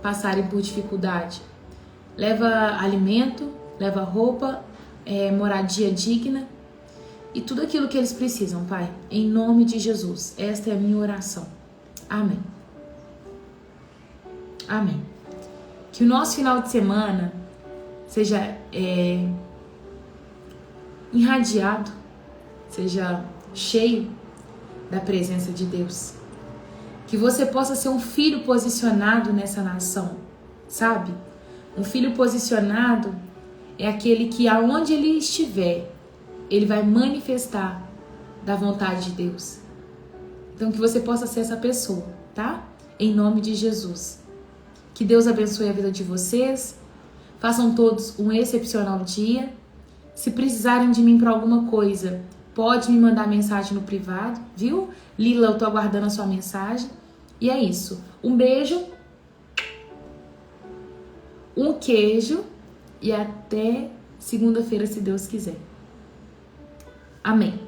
passarem por dificuldade. Leva alimento, leva roupa, moradia digna e tudo aquilo que eles precisam, Pai, em nome de Jesus. Esta é a minha oração. Amém. Amém. Que o nosso final de semana seja irradiado, seja cheio da presença de Deus. Que você possa ser um filho posicionado nessa nação, sabe? Um filho posicionado é aquele que aonde ele estiver, ele vai manifestar da vontade de Deus. Então que você possa ser essa pessoa, tá? Em nome de Jesus. Que Deus abençoe a vida de vocês. Façam todos um excepcional dia. Se precisarem de mim para alguma coisa, pode me mandar mensagem no privado, viu? Lila, eu tô aguardando a sua mensagem. E é isso. Um beijo, um queijo e até segunda-feira, se Deus quiser. Amém.